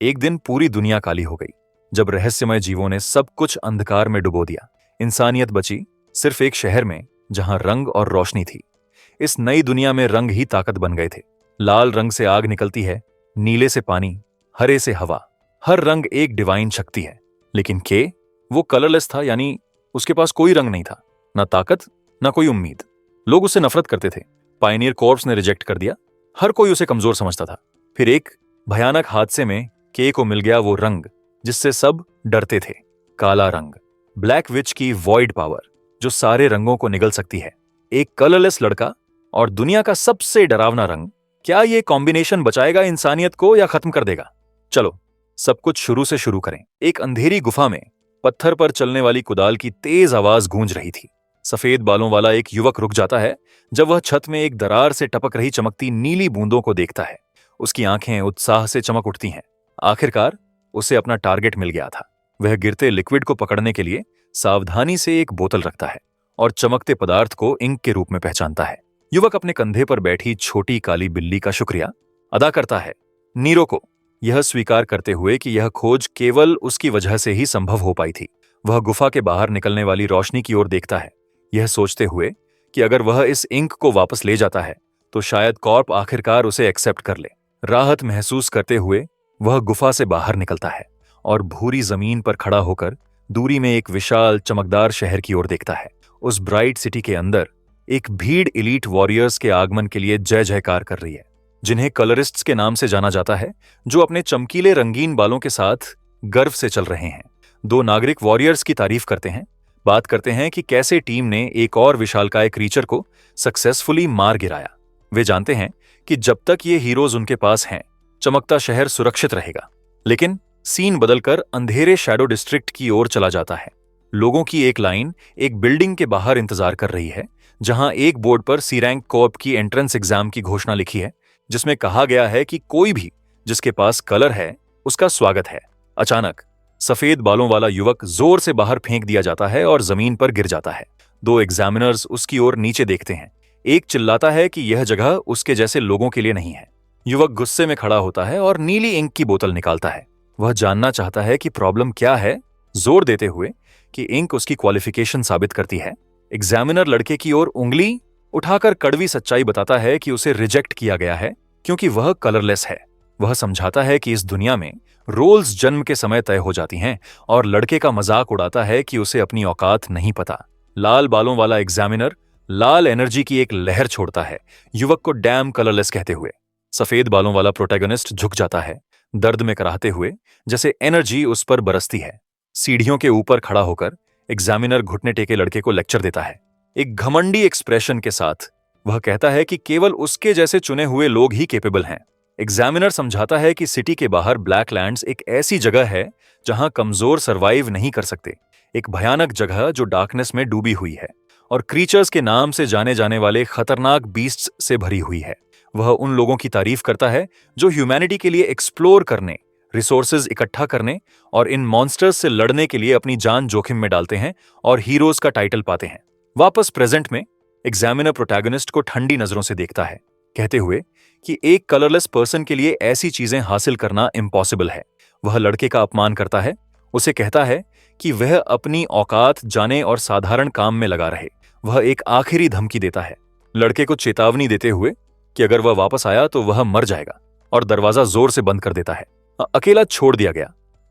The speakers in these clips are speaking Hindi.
एक दिन पूरी दुनिया काली हो गई जब रहस्यमय जीवों ने सब कुछ अंधकार में डुबो दिया। इंसानियत बची सिर्फ एक शहर में जहां रंग और रोशनी थी। इस नई दुनिया में रंग ही ताकत बन गए थे। लाल रंग से आग निकलती है, नीले से पानी, हरे से हवा। हर रंग एक डिवाइन शक्ति है। लेकिन वो कलरलेस था, यानी उसके पास कोई रंग नहीं था, ना ताकत ना कोई उम्मीद। लोग उससे नफरत करते थे। पायनियर कॉर्प्स ने रिजेक्ट कर दिया। हर कोई उसे कमजोर समझता था। फिर एक भयानक हादसे में को मिल गया वो रंग जिससे सब डरते थे, काला रंग। ब्लैक विच की वॉइड पावर जो सारे रंगों को निगल सकती है। एक कलरलेस लड़का और दुनिया का सबसे डरावना रंग। क्या ये कॉम्बिनेशन बचाएगा इंसानियत को या खत्म कर देगा? चलो सब कुछ शुरू से शुरू करें। एक अंधेरी गुफा में पत्थर पर चलने वाली कुदाल की तेज आवाज गूंज रही थी। सफेद बालों वाला एक युवक रुक जाता है जब वह छत में एक दरार से टपक रही चमकती नीली बूंदों को देखता है। उसकी आंखें उत्साह से चमक उठती हैं। आखिरकार उसे अपना टारगेट मिल गया था। वह गिरते लिक्विड को पकड़ने के लिए सावधानी से एक बोतल रखता है और चमकते पदार्थ को इंक के रूप में पहचानता है। युवक अपने कंधे पर बैठी छोटी काली बिल्ली का शुक्रिया अदा करता है, नीरो को, यह स्वीकार करते हुए कि यह खोज केवल उसकी वजह से ही संभव हो पाई थी। वह गुफा के बाहर निकलने वाली रोशनी की ओर देखता है, यह सोचते हुए कि अगर वह इस इंक को वापस ले जाता है तो शायद कॉर्प आखिरकार उसे एक्सेप्ट कर ले। राहत महसूस करते हुए वह गुफा से बाहर निकलता है और भूरी जमीन पर खड़ा होकर दूरी में एक विशाल चमकदार शहर की ओर देखता है। उस ब्राइट सिटी के अंदर एक भीड़ एलीट वॉरियर्स के आगमन के लिए जय जयकार कर रही है, जिन्हें कलरिस्ट्स के नाम से जाना जाता है, जो अपने चमकीले रंगीन बालों के साथ गर्व से चल रहे हैं। दो नागरिक वॉरियर्स की तारीफ करते हैं, बात करते हैं कि कैसे टीम ने एक और विशालकाय क्रीचर को सक्सेसफुली मार गिराया। वे जानते हैं कि जब तक ये हीरोज उनके पास हैं, चमकता शहर सुरक्षित रहेगा। लेकिन सीन बदलकर अंधेरे शैडो डिस्ट्रिक्ट की ओर चला जाता है। लोगों की एक लाइन एक बिल्डिंग के बाहर इंतजार कर रही है, जहां एक बोर्ड पर सी रैंक कॉर्प की एंट्रेंस एग्जाम की घोषणा लिखी है, जिसमें कहा गया है कि कोई भी जिसके पास कलर है उसका स्वागत है। अचानक सफेद बालों वाला युवक जोर से बाहर फेंक दिया जाता है और जमीन पर गिर जाता है। दो एग्जामिनर्स उसकी ओर नीचे देखते हैं। एक चिल्लाता है कि यह जगह उसके जैसे लोगों के लिए नहीं है। युवक गुस्से में खड़ा होता है और नीली इंक की बोतल निकालता है। वह जानना चाहता है कि प्रॉब्लम क्या है, जोर देते हुए कि इंक उसकी क्वालिफिकेशन साबित करती है। एग्जामिनर लड़के की ओर उंगली उठाकर कड़वी सच्चाई बताता है कि उसे रिजेक्ट किया गया है क्योंकि वह कलरलेस है। वह समझाता है कि इस दुनिया में रोल्स जन्म के समय तय हो जाती हैं और लड़के का मजाक उड़ाता है कि उसे अपनी औकात नहीं पता। लाल बालों वाला एग्जामिनर लाल एनर्जी की एक लहर छोड़ता है, युवक को डैम कलरलेस कहते हुए। सफेद बालों वाला प्रोटैगनिस्ट झुक जाता है, दर्द में कराहते हुए, जैसे एनर्जी उस पर बरसती है। सीढ़ियों के ऊपर खड़ा होकर एग्जामिनर घुटने टेके लड़के को लेक्चर देता है। एक घमंडी एक्सप्रेशन के साथ वह कहता है कि केवल उसके जैसे चुने हुए लोग ही कैपेबल हैं। एग्जामिनर समझाता है कि सिटी के बाहर ब्लैकलैंड्स एक ऐसी जगह है जहां कमजोर सरवाइव नहीं कर सकते, एक भयानक जगह जो डार्कनेस में डूबी हुई है और क्रीचर्स के नाम से जाने जाने वाले खतरनाक बीस्ट्स से भरी हुई है। वह उन लोगों की तारीफ करता है जो ह्यूमैनिटी के लिए एक्सप्लोर करने, रिसोर्सेज इकट्ठा करने और इन मॉन्स्टर्स से लड़ने के लिए अपनी जान जोखिम में डालते हैं और हीरोज का टाइटल पाते हैं। वापस प्रेजेंट में एग्जामिनर प्रोटैगनिस्ट को ठंडी नजरों से देखता है, कहते हुए कि एक कलरलेस पर्सन के लिए ऐसी चीजें हासिल करना इम्पॉसिबल है। वह लड़के का अपमान करता है, उसे कहता है कि वह अपनी औकात जाने और साधारण काम में लगा रहे। वह एक आखिरी धमकी देता है, लड़के को चेतावनी देते हुए कि अगर वह वापस आया तो वह मर जाएगा, और दरवाजा जोर से बंद कर देता है। अकेला छोड़ दिया गया।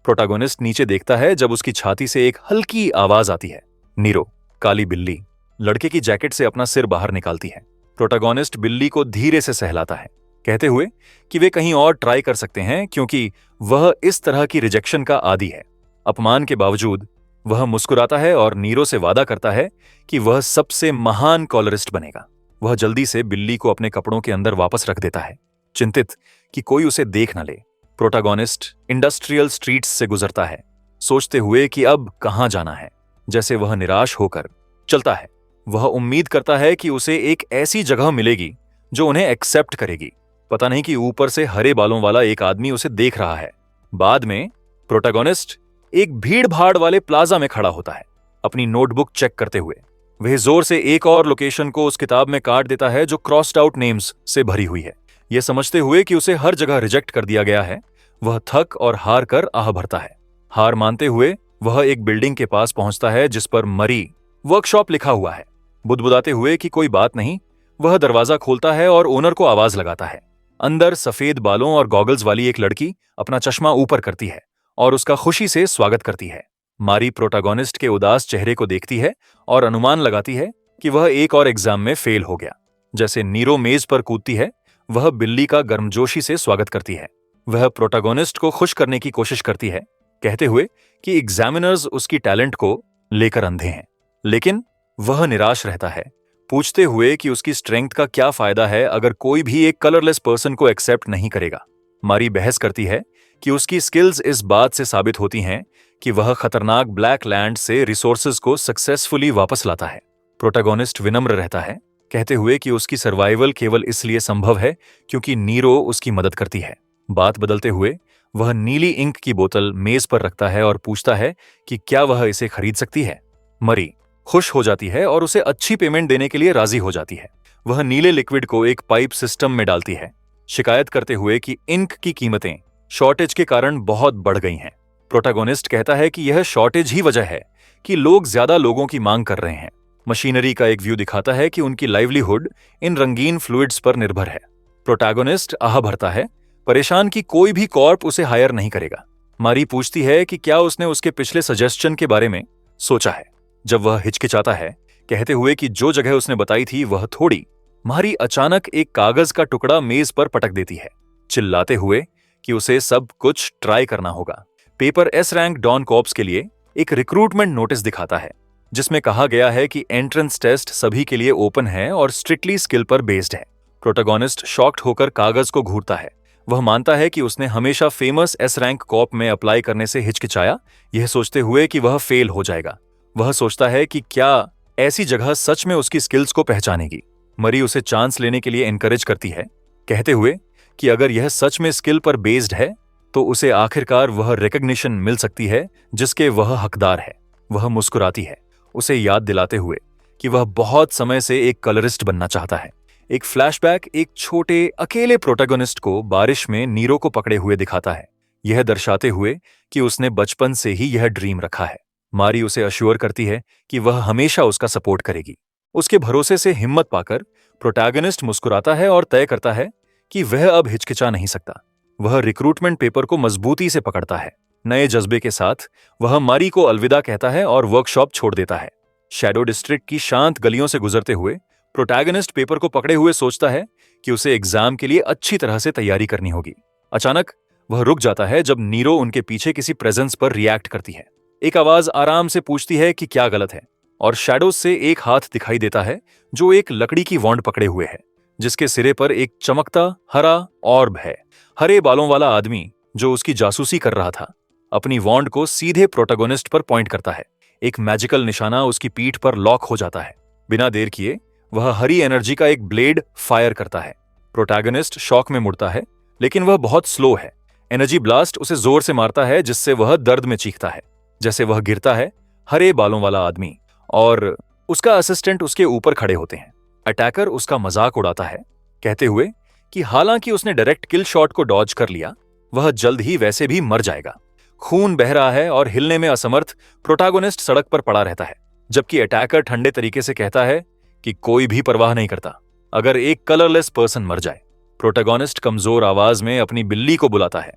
प्रोटैगनिस्ट नीचे देखता है जब उसकी छाती से एक हल्की आवाज आती है। नीरो, काली बिल्ली, लड़के की जैकेट से अपना सिर बाहर निकालती है। प्रोटैगनिस्ट बिल्ली को धीरे से सहलाता है, कहते हुए कि वे कहीं और ट्राई कर सकते हैं क्योंकि वह इस तरह की रिजेक्शन का आदी है। अपमान के बावजूद वह मुस्कुराता है और नीरो से वादा करता है कि वह सबसे महान कॉलरिस्ट बनेगा। वह जल्दी से बिल्ली को अपने कपड़ों के अंदर वापस रख देता है, चिंतित कि कोई उसे देख न ले। प्रोटैगनिस्ट इंडस्ट्रियल स्ट्रीट्स से गुजरता है, सोचते हुए कि अब कहां जाना है। जैसे वह निराश होकर चलता है, वह उम्मीद करता है कि उसे एक ऐसी जगह मिलेगी जो उन्हें एक्सेप्ट करेगी। पता नहीं कि ऊपर से हरे बालों वाला एक आदमी उसे देख रहा है। बाद में प्रोटैगनिस्ट एक भीड़ भाड़ वाले प्लाजा में खड़ा होता है, अपनी नोटबुक चेक करते हुए। वह जोर से एक और लोकेशन को उस किताब में काट देता है जो क्रॉस्ड आउट नेम्स से भरी हुई है। यह समझते हुए कि उसे हर जगह रिजेक्ट कर दिया गया है, वह थक और हार कर आह भरता है। हार मानते हुए वह एक बिल्डिंग के पास पहुंचता है जिस पर मरी वर्कशॉप लिखा हुआ है। बुदबुदाते हुए कि कोई बात नहीं, वह दरवाजा खोलता है और ओनर को आवाज लगाता है। अंदर सफेद बालों और गॉगल्स वाली एक लड़की अपना चश्मा ऊपर करती है और उसका खुशी से स्वागत करती है। मारी प्रोटैगनिस्ट के उदास चेहरे को देखती है और अनुमान लगाती है कि वह एक और एग्जाम में फेल हो गया। जैसे नीरो मेज पर कूदती है, वह बिल्ली का गर्मजोशी से स्वागत करती है। वह प्रोटैगनिस्ट को खुश करने की कोशिश करती है, कहते हुए कि एग्जामिनर्स उसकी टैलेंट को लेकर अंधे हैं। लेकिन वह निराश रहता है, पूछते हुए कि उसकी स्ट्रेंथ का क्या फायदा है अगर कोई भी एक कलरलेस पर्सन को एक्सेप्ट नहीं करेगा। मारी बहस करती है कि उसकी स्किल्स इस बात से साबित होती हैं कि वह खतरनाक ब्लैक लैंड से रिसोर्सेज को सक्सेसफुली वापस लाता है। प्रोटैगनिस्ट विनम्र रहता है, कहते हुए कि उसकी सर्वाइवल केवल इसलिए संभव है क्योंकि नीरो उसकी मदद करती है। बात बदलते हुए वह नीली इंक की बोतल मेज पर रखता है और पूछता है कि क्या वह इसे खरीद सकती है। मरी खुश हो जाती है और उसे अच्छी पेमेंट देने के लिए राजी हो जाती है। वह नीले लिक्विड को एक पाइप सिस्टम में डालती है, शिकायत करते हुए कि इंक की कीमतें शॉर्टेज के कारण बहुत बढ़ गई हैं। प्रोटैगनिस्ट कहता है कि यह शॉर्टेज ही वजह है कि लोग ज्यादा लोगों की मांग कर रहे हैं। मशीनरी का एक व्यू दिखाता है कि उनकी लाइवलीहुड इन रंगीन फ्लूइड्स पर निर्भर है। प्रोटैगनिस्ट आह भरता है, परेशान कि कोई भी कॉर्प उसे हायर नहीं करेगा। मारी पूछती है कि क्या उसने उसके पिछले सजेशन के बारे में सोचा है। जब वह हिचकिचाता है, कहते हुए कि जो जगह उसने बताई थी वह थोड़ी, मारी अचानक एक कागज का टुकड़ा मेज पर पटक देती है, चिल्लाते हुए कि उसे सब कुछ ट्राई करना होगा। पेपर एस रैंक डॉन कॉर्प्स के लिए एक रिक्रूटमेंट नोटिस दिखाता है जिसमें कहा गया है कि एंट्रेंस टेस्ट सभी के लिए ओपन है और स्ट्रिक्टली स्किल पर बेस्ड है। प्रोटैगनिस्ट शॉक्ड होकर कागज को घूरता है। वह मानता है कि उसने हमेशा फेमस एस रैंक कॉर्प में अप्लाई करने से हिचकिचाया, यह सोचते हुए कि वह फेल हो जाएगा। वह सोचता है कि क्या ऐसी जगह सच में उसकी स्किल्स को पहचानेगी। मरी उसे चांस लेने के लिए एनकरेज करती है, कहते हुए कि अगर यह सच में स्किल पर बेस्ड है तो उसे आखिरकार वह रिकग्निशन मिल सकती है जिसके वह हकदार है। वह मुस्कुराती है, उसे याद दिलाते हुए कि वह बहुत समय से एक कलरिस्ट बनना चाहता है। एक फ्लैशबैक एक छोटे अकेले प्रोटैगनिस्ट को बारिश में नीरो को पकड़े हुए दिखाता है, यह दर्शाते हुए कि उसने बचपन से ही यह ड्रीम रखा है। मारी उसे अश्योर करती है कि वह हमेशा उसका सपोर्ट करेगी। उसके भरोसे से हिम्मत पाकर प्रोटैगनिस्ट मुस्कुराता है और तय करता है कि वह अब हिचकिचा नहीं सकता। वह रिक्रूटमेंट पेपर को मजबूती से पकड़ता है। नए जज्बे के साथ वह मारी को अलविदा कहता है और वर्कशॉप छोड़ देता है। शैडो डिस्ट्रिक्ट की शांत गलियों से गुजरते हुए प्रोटैगनिस्ट पेपर को पकड़े हुए सोचता है कि उसे एग्जाम के लिए अच्छी तरह से तैयारी करनी होगी। अचानक वह रुक जाता है जब नीरो उनके पीछे किसी प्रेजेंस पर रिएक्ट करती है। एक आवाज आराम से पूछती है कि क्या गलत है, और शैडोज से एक हाथ दिखाई देता है जो एक लकड़ी की वॉन्ड पकड़े हुए है, जिसके सिरे पर एक चमकता हरा ऑर्ब है। हरे बालों वाला आदमी जो उसकी जासूसी कर रहा था अपनी वॉन्ड को सीधे प्रोटैगनिस्ट पर पॉइंट करता है। एक मैजिकल निशाना उसकी पीठ पर लॉक हो जाता है। बिना देर किए वह हरी एनर्जी का एक ब्लेड फायर करता है। प्रोटैगनिस्ट शॉक में मुड़ता है, लेकिन वह बहुत स्लो है। एनर्जी ब्लास्ट उसे जोर से मारता है जिससे वह दर्द में चीखता है। जैसे वह गिरता है, हरे बालों वाला आदमी और उसका असिस्टेंट उसके ऊपर खड़े होते हैं। अटैकर उसका मजाक उड़ाता है, कहते हुए कि हालांकि उसने डायरेक्ट किल शॉट को डॉज कर लिया, वह जल्द ही वैसे भी मर जाएगा। खून बह रहा है और हिलने में असमर्थ प्रोटैगनिस्ट सड़क पर पड़ा रहता है, जबकि अटैकर ठंडे तरीके से कहता है कि कोई भी परवाह नहीं करता अगर एक कलरलेस पर्सन मर जाए। प्रोटैगनिस्ट कमजोर आवाज में अपनी बिल्ली को बुलाता है।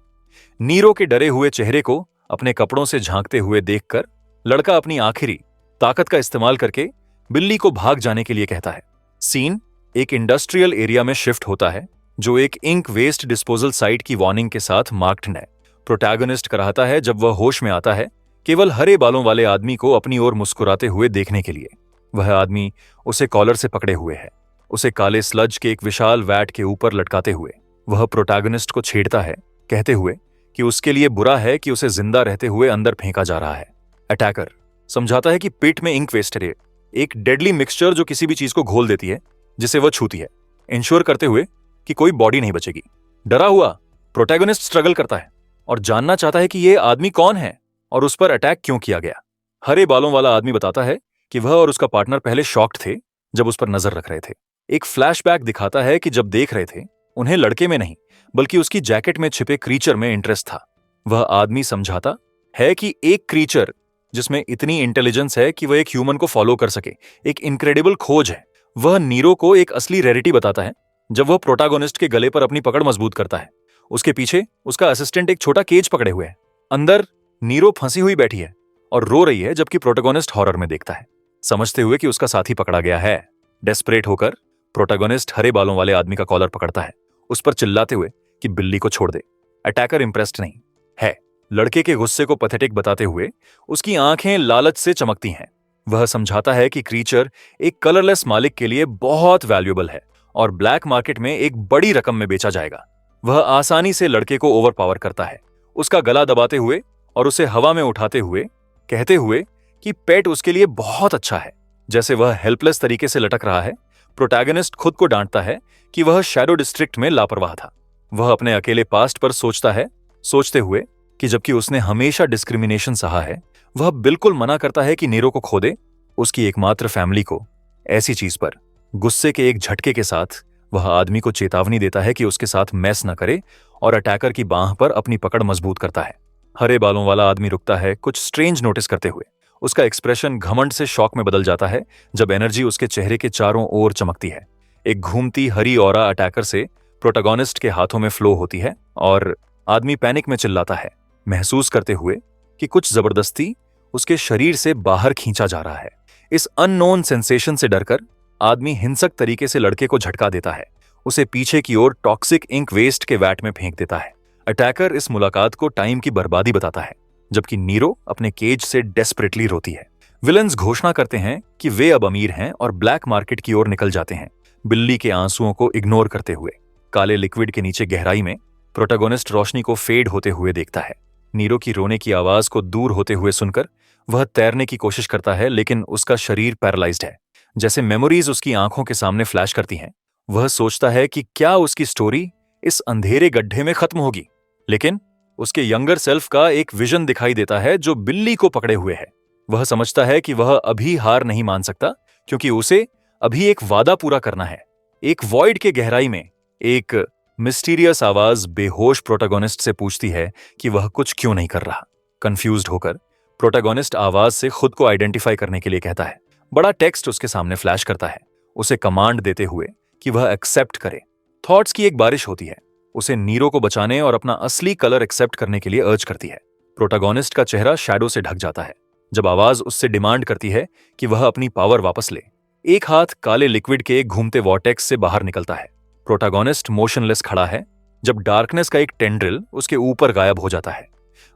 नीरो के डरे हुए चेहरे को अपने कपड़ों से झांकते हुए देखकर लड़का अपनी आखिरी ताकत का इस्तेमाल करके बिल्ली को भाग जाने के लिए कहता है। सीन एक इंडस्ट्रियल एरिया में शिफ्ट होता है जो एक इंक वेस्ट डिस्पोजल साइट की वार्निंग के साथ मार्क्ड है। प्रोटैगनिस्ट कराहता है जब वह होश में आता है केवल हरे बालों वाले आदमी को अपनी ओर मुस्कुराते हुए देखने के लिए। वह आदमी उसे कॉलर से पकड़े हुए है, उसे काले स्लज के एक विशाल वैट के ऊपर लटकाते हुए। वह प्रोटैगनिस्ट को छेड़ता है, कहते हुए कि उसके लिए बुरा है कि उसे जिंदा रहते हुए अंदर फेंका जा रहा है। अटैकर समझाता है कि पिट में इंक वेस्ट है, एक डेडली मिक्सचर जो किसी भी चीज को घोल देती है जिसे वह छूती है, इंश्योर करते हुए कि कोई बॉडी नहीं बचेगी। डरा हुआ प्रोटैगनिस्ट स्ट्रगल करता है और जानना चाहता है कि यह आदमी कौन है और उस पर अटैक क्यों किया गया। हरे बालों वाला आदमी बताता है कि वह और उसका पार्टनर पहले शॉक्ड थे जब उस पर नजर रख रहे थे। एक फ्लैशबैक दिखाता है कि जब देख रहे थे उन्हें लड़के में नहीं बल्कि उसकी जैकेट में छिपे क्रीचर में इंटरेस्ट था। वह आदमी समझाता है कि एक क्रीचर जिसमें इतनी इंटेलिजेंस है कि वह एक ह्यूमन को फॉलो कर सके, एक इनक्रेडिबल खोज है। वह नीरो को एक असली रेरिटी बताता है जब वह प्रोटागोनिस्ट के गले पर अपनी पकड़ मजबूत करता है। उसके पीछे उसका असिस्टेंट एक छोटा केज पकड़े हुए है। अंदर नीरो फंसी हुई बैठी है और रो रही है, जबकि प्रोटागोनिस्ट हॉरर में देखता है, समझते हुए कि उसका साथी पकड़ा गया है। डेस्परेट होकर प्रोटागोनिस्ट हरे बालों वाले आदमी का कॉलर पकड़ता है, उस पर चिल्लाते हुए कि बिल्ली को छोड़ दे। अटैकर इंप्रेस्ड नहीं है, लड़के के गुस्से को पैथेटिक बताते हुए उसकी आंखें लालच से चमकती हैं। वह समझाता है कि क्रीचर एक कलरलेस मालिक के लिए बहुत वैल्यूएबल है और ब्लैक मार्केट में एक बड़ी रकम में बेचा जाएगा। वह आसानी से लड़के को ओवरपावर करता है, उसका गला दबाते हुए और उसे हवा में उठाते हुए, कहते हुए कि पेट उसके लिए बहुत अच्छा है। जैसे वह हेल्पलेस तरीके से लटक रहा है, प्रोटैगनिस्ट खुद को डांटता है कि वह शैडो डिस्ट्रिक्ट में लापरवाह था। वह अपने अकेले पास्ट पर सोचता है, सोचते हुए कि जबकि उसने हमेशा डिस्क्रिमिनेशन सहा है, वह बिल्कुल मना करता है कि नीरो को खो दे, उसकी एकमात्र फैमिली को। ऐसी चीज पर गुस्से के एक झटके के साथ वह आदमी को चेतावनी देता है कि उसके साथ मैस न करे और अटैकर की बांह पर अपनी पकड़ मजबूत करता है। हरे बालों वाला आदमी रुकता है, कुछ स्ट्रेंज नोटिस करते हुए। उसका एक्सप्रेशन घमंड से शॉक में बदल जाता है जब एनर्जी उसके चेहरे के चारों ओर चमकती है। एक घूमती हरी ऑरा अटैकर से प्रोटैगनिस्ट के हाथों में फ्लो होती है और आदमी पैनिक में चिल्लाता है, महसूस करते हुए कि कुछ जबरदस्ती उसके शरीर से बाहर खींचा जा रहा है। इस अननोन सेंसेशन से डरकर आदमी हिंसक तरीके से लड़के को झटका देता है, उसे पीछे की ओर टॉक्सिक इंक वेस्ट के वैट में फेंक देता है। अटैकर इस मुलाकात को टाइम की बर्बादी बताता है, जबकि नीरो अपने केज से डेस्परेटली रोती है। विलन्स घोषणा करते हैं कि वे अब अमीर हैं और ब्लैक मार्केट की ओर निकल जाते हैं, बिल्ली के आंसुओं को इग्नोर करते हुए। काले लिक्विड के नीचे गहराई में प्रोटैगनिस्ट रोशनी को फेड होते हुए देखता है। नीरो की रोने की आवाज को दूर होते हुए सुनकर वह तैरने की कोशिश करता है, लेकिन उसका शरीर पैरालाइज्ड है, जैसे मेमोरीज उसकी आंखों के सामने फ्लैश करती हैं। वह सोचता है कि क्या उसकी स्टोरी इस अंधेरे गड्ढे में खत्म होगी, लेकिन उसके यंगर सेल्फ का एक विजन दिखाई देता है जो बिल्ली को पकड़े हुए है। वह समझता है कि वह अभी हार नहीं मान सकता, क्योंकि उसे अभी एक वादा पूरा करना है। एक वॉइड के गहराई में एक मिस्टीरियस आवाज बेहोश प्रोटैगनिस्ट से पूछती है कि वह कुछ क्यों नहीं कर रहा। कंफ्यूज्ड होकर प्रोटैगनिस्ट आवाज से खुद को आइडेंटिफाई करने के लिए कहता है। बड़ा टेक्स्ट उसके सामने फ्लैश करता है, उसे कमांड देते हुए कि वह एक्सेप्ट करे। थॉट्स की एक बारिश होती है, उसे नीरो को बचाने और अपना असली कलर एक्सेप्ट करने के लिए अर्ज करती है। प्रोटैगनिस्ट का चेहरा शैडो से ढक जाता है जब आवाज उससे डिमांड करती है कि वह अपनी पावर वापस ले। एक हाथ काले लिक्विड के घूमते वॉर्टेक्स से बाहर निकलता है। प्रोटैगनिस्ट मोशनलेस खड़ा है जब डार्कनेस का एक टेंड्रिल उसके ऊपर गायब हो जाता है।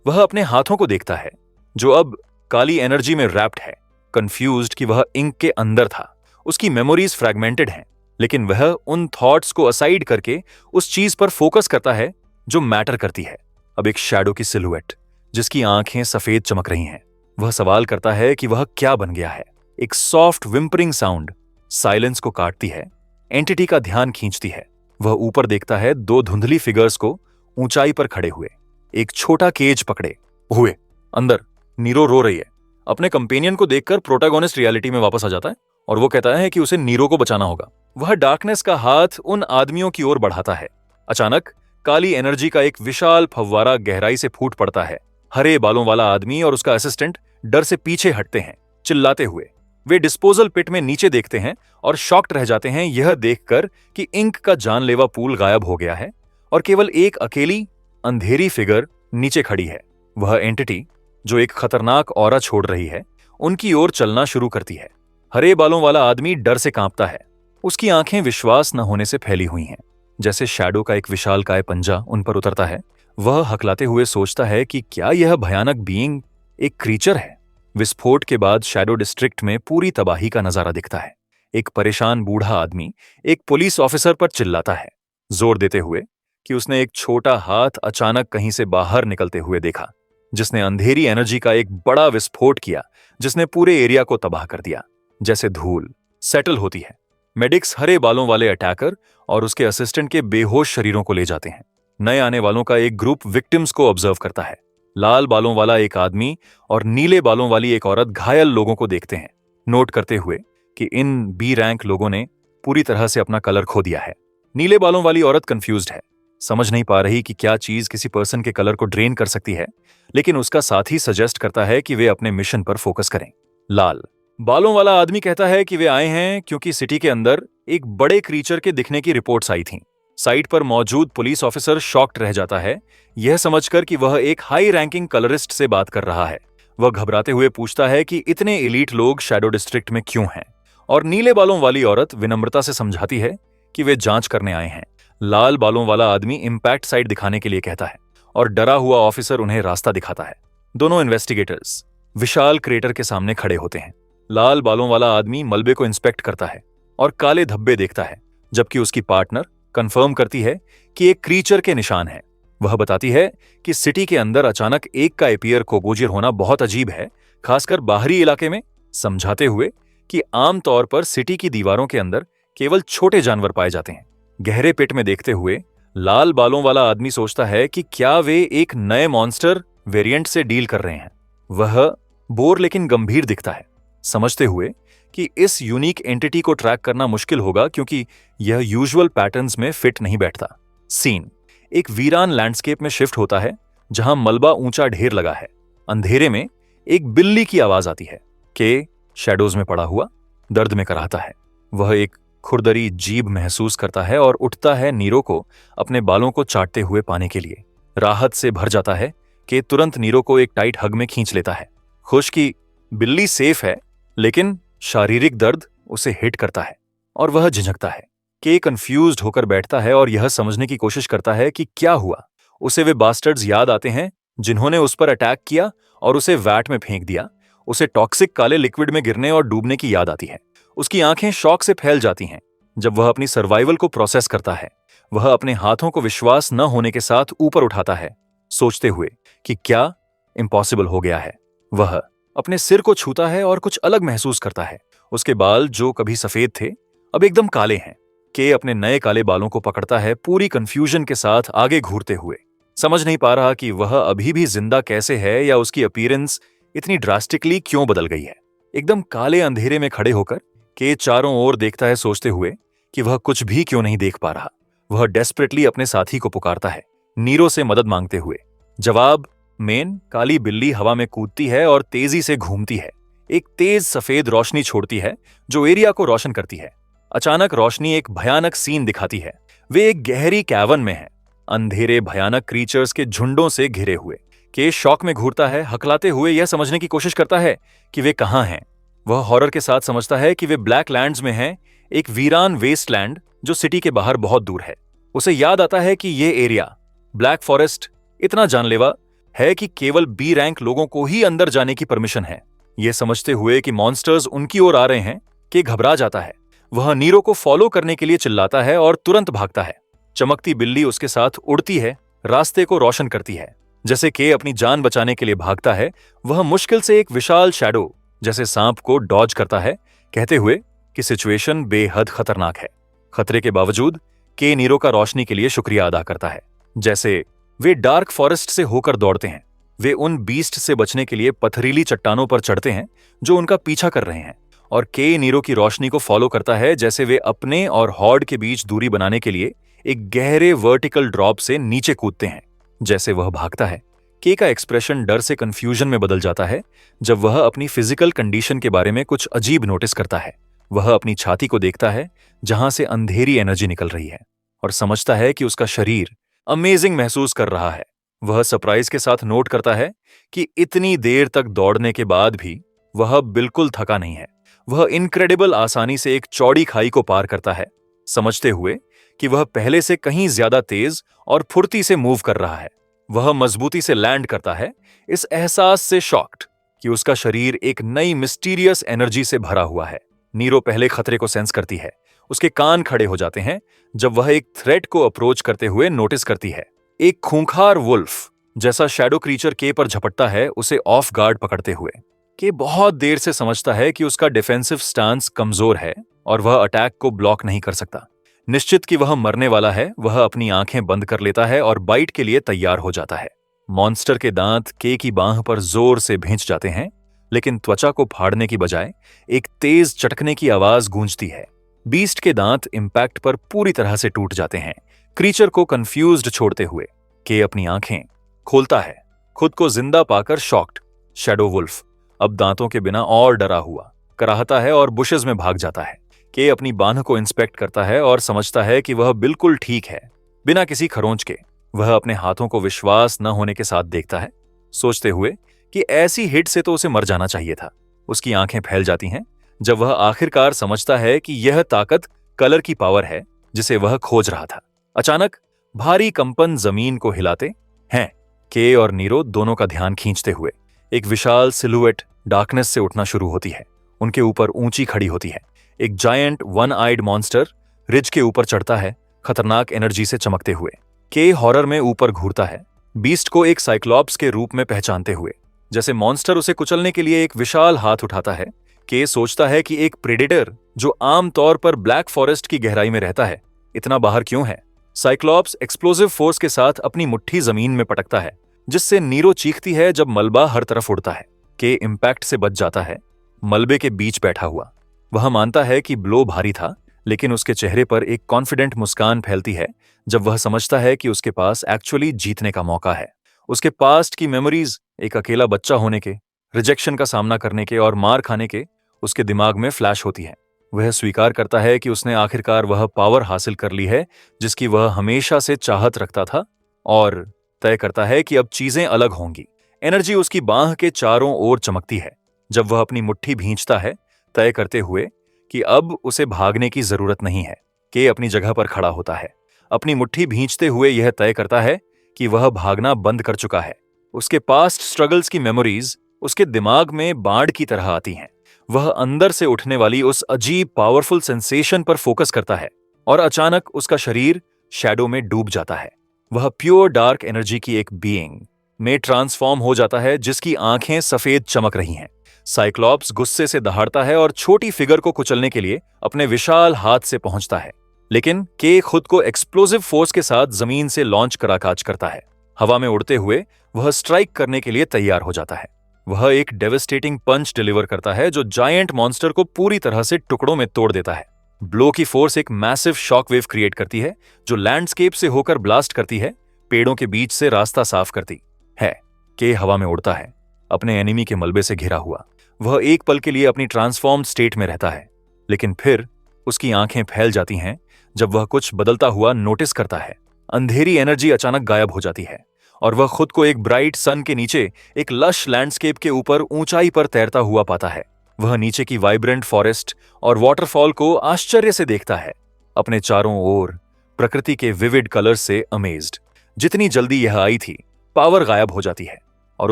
वह अपने हाथों को देखता है जो अब काली एनर्जी में रैप्ड है, कंफ्यूज्ड कि वह इंक के अंदर था। उसकी मेमोरीज फ्रैगमेंटेड हैं, लेकिन वह उन थॉट्स को असाइड करके उस चीज पर फोकस करता है जो मैटर करती है। अब एक शैडो की सिलुएट जिसकी आंखें सफेद चमक रही हैं। वह सवाल करता है कि वह क्या बन गया है। एक सॉफ्ट विम्परिंग साउंड साइलेंस को काटती है, एंटिटी का ध्यान खींचती है। वह ऊपर देखता है, दो धुंधली फिगर्स को ऊंचाई पर खड़े हुए, एक छोटा केज पकड़े हुए। अंदर नीरो रो रही है। अपने कंपेनियन को देखकर प्रोटैगनिस्ट रियलिटी में वापस आ जाता है और वो कहता है कि उसे नीरो को बचाना होगा। वह डार्कनेस का हाथ उन आदमियों की ओर बढ़ाता है। अचानक काली एनर्जी का एक विशाल फव्वारा गहराई से फूट पड़ता है। हरे बालों वाला आदमी और उसका असिस्टेंट डर से पीछे हटते हैं, चिल्लाते हुए। वे डिस्पोजल पिट में नीचे देखते हैं और शॉक्ड रह जाते हैं यह देखकर कि इंक का जानलेवा पूल गायब हो गया है और केवल एक अकेली अंधेरी फिगर नीचे खड़ी है। वह एंटिटी जो एक खतरनाक ऑरा छोड़ रही है, उनकी ओर चलना शुरू करती है। हरे बालों वाला आदमी डर से कांपता है, उसकी आंखें विश्वास न होने से फैली हुई हैं, जैसे शैडो का एक विशालकाय पंजा उन पर उतरता है। वह हकलाते हुए सोचता है कि क्या यह भयानक बीइंग एक क्रीचर है। विस्फोट के बाद शैडो डिस्ट्रिक्ट में पूरी तबाही का नजारा दिखता है। एक परेशान बूढ़ा आदमी एक पुलिस ऑफिसर पर चिल्लाता है, जोर देते हुए कि उसने एक छोटा हाथ अचानक कहीं से बाहर निकलते हुए देखा, जिसने अंधेरी एनर्जी का एक बड़ा विस्फोट किया, जिसने पूरे एरिया को तबाह कर दिया। जैसे धूल सेटल होती है, मेडिक्स हरे बालों वाले अटैकर और उसके असिस्टेंट के बेहोश शरीरों को ले जाते हैं। नए आने वालों का एक ग्रुप विक्टिम्स को ऑब्जर्व करता है। लाल बालों वाला एक आदमी और नीले बालों वाली एक औरत घायल लोगों को देखते हैं, नोट करते हुए कि इन बी रैंक लोगों ने पूरी तरह से अपना कलर खो दिया है। नीले बालों वाली औरत कंफ्यूज्ड है, समझ नहीं पा रही कि क्या चीज किसी पर्सन के कलर को ड्रेन कर सकती है, लेकिन उसका साथी सजेस्ट करता है कि वे अपने मिशन पर फोकस करें। लाल बालों वाला आदमी कहता है कि वे आए हैं क्योंकि सिटी के अंदर एक बड़े क्रीचर के दिखने की रिपोर्ट्स आई थीं। साइट पर मौजूद पुलिस ऑफिसर शॉक्ड रह जाता है, यह समझकर कि वह एक हाई रैंकिंग कलरिस्ट से बात कर रहा है। वह घबराते हुए पूछता है कि इतने एलीट लोग शैडो डिस्ट्रिक्ट में क्यों हैं, और नीले बालों वाली औरत विनम्रता से समझाती है कि वे जांच करने आए हैं। लाल बालों वाला आदमी इंपैक्ट साइट दिखाने के लिए कहता है और डरा हुआ ऑफिसर उन्हें रास्ता दिखाता है। दोनों इन्वेस्टिगेटर्स विशाल क्रेटर के सामने खड़े होते हैं। लाल बालों वाला आदमी मलबे को इंस्पेक्ट करता है और काले धब्बे देखता है, जबकि उसकी पार्टनर कंफर्म करती है कि एक क्रीचर के निशान है। वह बताती है कि सिटी के अंदर अचानक एक का एपियर कोगोजिर होना बहुत अजीब है, खासकर बाहरी इलाके में, समझाते हुए कि आमतौर पर सिटी की दीवारों के अंदर केवल छोटे जानवर पाए जाते हैं। गहरे पिट में देखते हुए लाल बालों वाला आदमी सोचता है कि क्या वे एक नए मॉन्स्टर वेरिएंट से डील कर रहे हैं। वह बोर लेकिन गंभीर दिखता है, समझते हुए कि इस यूनिक एंटिटी को ट्रैक करना मुश्किल होगा क्योंकि यह यूजुअल पैटर्न्स में फिट नहीं बैठता। सीन एक वीरान लैंडस्केप में शिफ्ट होता है जहां मलबा ऊंचा ढेर लगा है। अंधेरे में एक बिल्ली की आवाज आती है। के शैडोज में पड़ा हुआ दर्द में कराहता है। वह एक खुरदरी जीभ महसूस करता है और उठता है नीरो को अपने बालों को चाटते हुए पाने के लिए। राहत से भर जाता है कि तुरंत नीरो को एक टाइट हग में खींच लेता है, खुश कि बिल्ली सेफ है, लेकिन शारीरिक दर्द उसे हिट करता है और वह झिझकता है। के कंफ्यूज्ड होकर बैठता है और यह समझने की कोशिश करता है कि क्या हुआ। उसे वे बास्टर्ड्स याद आते हैं जिन्होंने उस पर अटैक किया और उसे वैट में फेंक दिया। उसे टॉक्सिक काले लिक्विड में गिरने और डूबने की याद आती है। उसकी आंखें शॉक से फैल जाती हैं जब वह अपनी सर्वाइवल को प्रोसेस करता है। वह अपने हाथों को विश्वास न होने के साथ ऊपर उठाता है, सोचते हुए कि क्या इम्पॉसिबल हो गया है। वह अपने सिर को छूता है और कुछ अलग महसूस करता है। उसके बाल जो कभी सफेद थे अब एकदम काले हैं। के अपने नए काले बालों को पकड़ता है, पूरी कंफ्यूजन के साथ आगे घूरते हुए। समझ नहीं पा रहा कि वह अभी भी जिंदा कैसे है या उसकी अपीयरेंस इतनी ड्रास्टिकली क्यों बदल गई है। एकदम काले अंधेरे में खड़े होकर के चारों ओर देखता है, सोचते हुए कि वह कुछ भी क्यों नहीं देख पा रहा। वह डेस्परेटली अपने साथी को पुकारता है, नीरो से मदद मांगते हुए। जवाब मेन काली बिल्ली हवा में कूदती है और तेजी से घूमती है। एक तेज सफेद रोशनी छोड़ती है जो एरिया को रोशन करती है। अचानक रोशनी एक भयानक सीन दिखाती है। वे एक गहरी कैवन में हैं, अंधेरे भयानक क्रीचर्स के झुंडों से घिरे हुए। के शॉक में घूरता है, हकलाते हुए यह समझने की कोशिश करता है कि वे कहां हैं। वह हॉरर के साथ समझता है कि वे ब्लैक लैंड्स में हैं, एक वीरान वेस्टलैंड जो सिटी के बाहर बहुत दूर है। उसे याद आता है कि यह एरिया ब्लैक फॉरेस्ट इतना जानलेवा है कि केवल बी रैंक लोगों को ही अंदर जाने की परमिशन है। यह समझते हुए कि मॉन्स्टर्स उनकी ओर आ रहे हैं कि घबरा जाता है। वह नीरो को फॉलो करने के लिए चिल्लाता है और तुरंत भागता है। चमकती बिल्ली उसके साथ उड़ती है, रास्ते को रोशन करती है। जैसे के अपनी जान बचाने के लिए भागता है, वह मुश्किल से एक विशाल शैडो जैसे सांप को डॉज करता है, कहते हुए कि सिचुएशन बेहद खतरनाक है। खतरे के बावजूद के नीरो का रोशनी के लिए शुक्रिया अदा करता है। जैसे वे डार्क फॉरेस्ट से होकर दौड़ते हैं, वे उन बीस्ट से बचने के लिए पथरीली चट्टानों पर चढ़ते हैं जो उनका पीछा कर रहे हैं, और के नीरो की रोशनी को फॉलो करता है जैसे वे अपने और हॉर्ड के बीच दूरी बनाने के लिए एक गहरे वर्टिकल ड्रॉप से नीचे कूदते हैं। जैसे वह भागता है, के का एक्सप्रेशन डर से कंफ्यूजन में बदल जाता है जब वह अपनी फिजिकल कंडीशन के बारे में कुछ अजीब नोटिस करता है। वह अपनी छाती को देखता है जहां से अंधेरी एनर्जी निकल रही है और समझता है कि उसका शरीर अमेजिंग महसूस कर रहा है। वह सरप्राइज के साथ नोट करता है कि इतनी देर तक दौड़ने के बाद भी वह बिल्कुल थका नहीं है। वह इनक्रेडिबल आसानी से एक चौड़ी खाई को पार करता है, समझते हुए कि वह पहले से कहीं ज्यादा तेज और फुर्ती से मूव कर रहा है। वह मजबूती से लैंड करता है, इस एहसास से शॉक्ड कि उसका शरीर एक नई मिस्टीरियस एनर्जी से भरा हुआ है। नीरो पहले खतरे को सेंस करती है। उसके कान खड़े हो जाते हैं जब वह एक थ्रेट को अप्रोच करते हुए नोटिस करती है। एक खूंखार वुल्फ जैसा शैडो क्रीचर के पर झपटता है, उसे ऑफ गार्ड पकड़ते हुए। के बहुत देर से समझता है कि उसका डिफेंसिव स्टांस कमजोर है और वह अटैक को ब्लॉक नहीं कर सकता। निश्चित कि वह मरने वाला है, वह अपनी आंखें बंद कर लेता है और बाइट के लिए तैयार हो जाता है। मॉन्स्टर के दांत के की बांह पर जोर से भींच जाते हैं, लेकिन त्वचा को फाड़ने की बजाय एक तेज चटकने की आवाज गूंजती है। बीस्ट के दांत इम्पैक्ट पर पूरी तरह से टूट जाते हैं, क्रीचर को कंफ्यूज्ड छोड़ते हुए। के अपनी आंखें खोलता है, खुद को जिंदा पाकर शॉक्ड। शैडो वुल्फ अब दांतों के बिना और डरा हुआ कराहता है और बुशेस में भाग जाता है। के अपनी बांह को इंस्पेक्ट करता है और समझता है कि वह बिल्कुल ठीक है, बिना किसी खरोंच के। वह अपने हाथों को विश्वास न होने के साथ देखता है, सोचते हुए कि ऐसी हिट से तो उसे मर जाना चाहिए था। उसकी आंखें फैल जाती हैं जब वह आखिरकार समझता है कि यह ताकत कलर की पावर है जिसे वह खोज रहा था। अचानक भारी कंपन जमीन को हिलाते हैं। के और नीरो दोनों का ध्यान खींचते हुए एक विशाल सिलुएट डार्कनेस से उठना शुरू होती है। उनके ऊपर ऊंची खड़ी होती है। एक giant one eyed monster ridge के ऊपर चढ़ता है, खतरनाक एनर्जी से चमकते हुए। के हॉरर में ऊपर घूरता है, बीस्ट को एक साइक्लॉप्स के रूप में पहचानते हुए। जैसे मॉन्स्टर उसे कुचलने के लिए एक विशाल हाथ उठाता है, के सोचता है कि एक प्रेडेटर जो आमतौर पर ब्लैक फॉरेस्ट की गहराई में रहता है, इतना बाहर क्यों है। साइक्लॉप्स एक्सप्लोसिव फोर्स के साथ अपनी मुट्ठी जमीन में पटकता है, जिससे नीरो चीखती है जब मलबा हर तरफ उड़ता है। के इम्पैक्ट से बच जाता है, मलबे के बीच बैठा हुआ। वह मानता है कि ब्लो भारी था, लेकिन उसके चेहरे पर एक कॉन्फिडेंट मुस्कान फैलती है जब वह समझता है कि उसके पास एक्चुअली जीतने का मौका है। उसके पास्ट की मेमोरीज, एक अकेला बच्चा होने के, रिजेक्शन का सामना करने के और मार खाने के, उसके दिमाग में फ्लैश होती है। वह स्वीकार करता है कि उसने आखिरकार वह पावर हासिल कर ली है जिसकी वह हमेशा से चाहत रखता था, और तय करता है कि अब चीजें अलग होंगी। एनर्जी उसकी बांह के चारों ओर चमकती है जब वह अपनी मुट्ठी भींचता है, तय करते हुए कि अब उसे भागने की जरूरत नहीं है। के अपनी जगह पर खड़ा होता है, अपनी मुट्ठी भींचते हुए यह तय करता है कि वह भागना बंद कर चुका है। उसके पास्ट स्ट्रगल्स की मेमोरीज उसके दिमाग में बाढ़ की तरह आती हैं। वह अंदर से उठने वाली उस अजीब पावरफुल सेंसेशन पर फोकस करता है और अचानक उसका शरीर शैडो में डूब जाता है। वह प्योर डार्क एनर्जी की एक बीइंग में ट्रांसफॉर्म हो जाता है जिसकी आंखें सफेद चमक रही हैं। साइक्लॉप्स गुस्से से दहाड़ता है और छोटी फिगर को कुचलने के लिए अपने विशाल हाथ से पहुंचता है, लेकिन के खुद को एक्सप्लोसिव फोर्स के साथ जमीन से लॉन्च कराकाच करता है। हवा में उड़ते हुए वह स्ट्राइक करने के लिए तैयार हो जाता है। वह एक डेविस्टेटिंग पंच डिलीवर करता है जो जायंट मॉन्स्टर को पूरी तरह से टुकड़ों में तोड़ देता है। ब्लो की फोर्स एक मैसिव शॉक वेव क्रिएट करती है जो लैंडस्केप से होकर ब्लास्ट करती है, पेड़ों के बीच से रास्ता साफ करती है। के हवा में उड़ता है, अपने एनिमी के मलबे से घिरा हुआ। वह एक पल के लिए अपनी ट्रांसफॉर्म्ड स्टेट में रहता है, लेकिन फिर उसकी आंखें फैल जाती हैं जब वह कुछ बदलता हुआ नोटिस करता है। अंधेरी एनर्जी अचानक गायब हो जाती है और वह खुद को एक ब्राइट सन के नीचे एक लश लैंडस्केप के ऊपर ऊंचाई पर तैरता हुआ पाता है। वह नीचे की वाइब्रेंट फॉरेस्ट और वाटरफॉल को आश्चर्य से देखता है, अपने चारों ओर प्रकृति के विविड कलर्स से अमेज्ड। जितनी जल्दी यह आई थी, पावर गायब हो जाती है और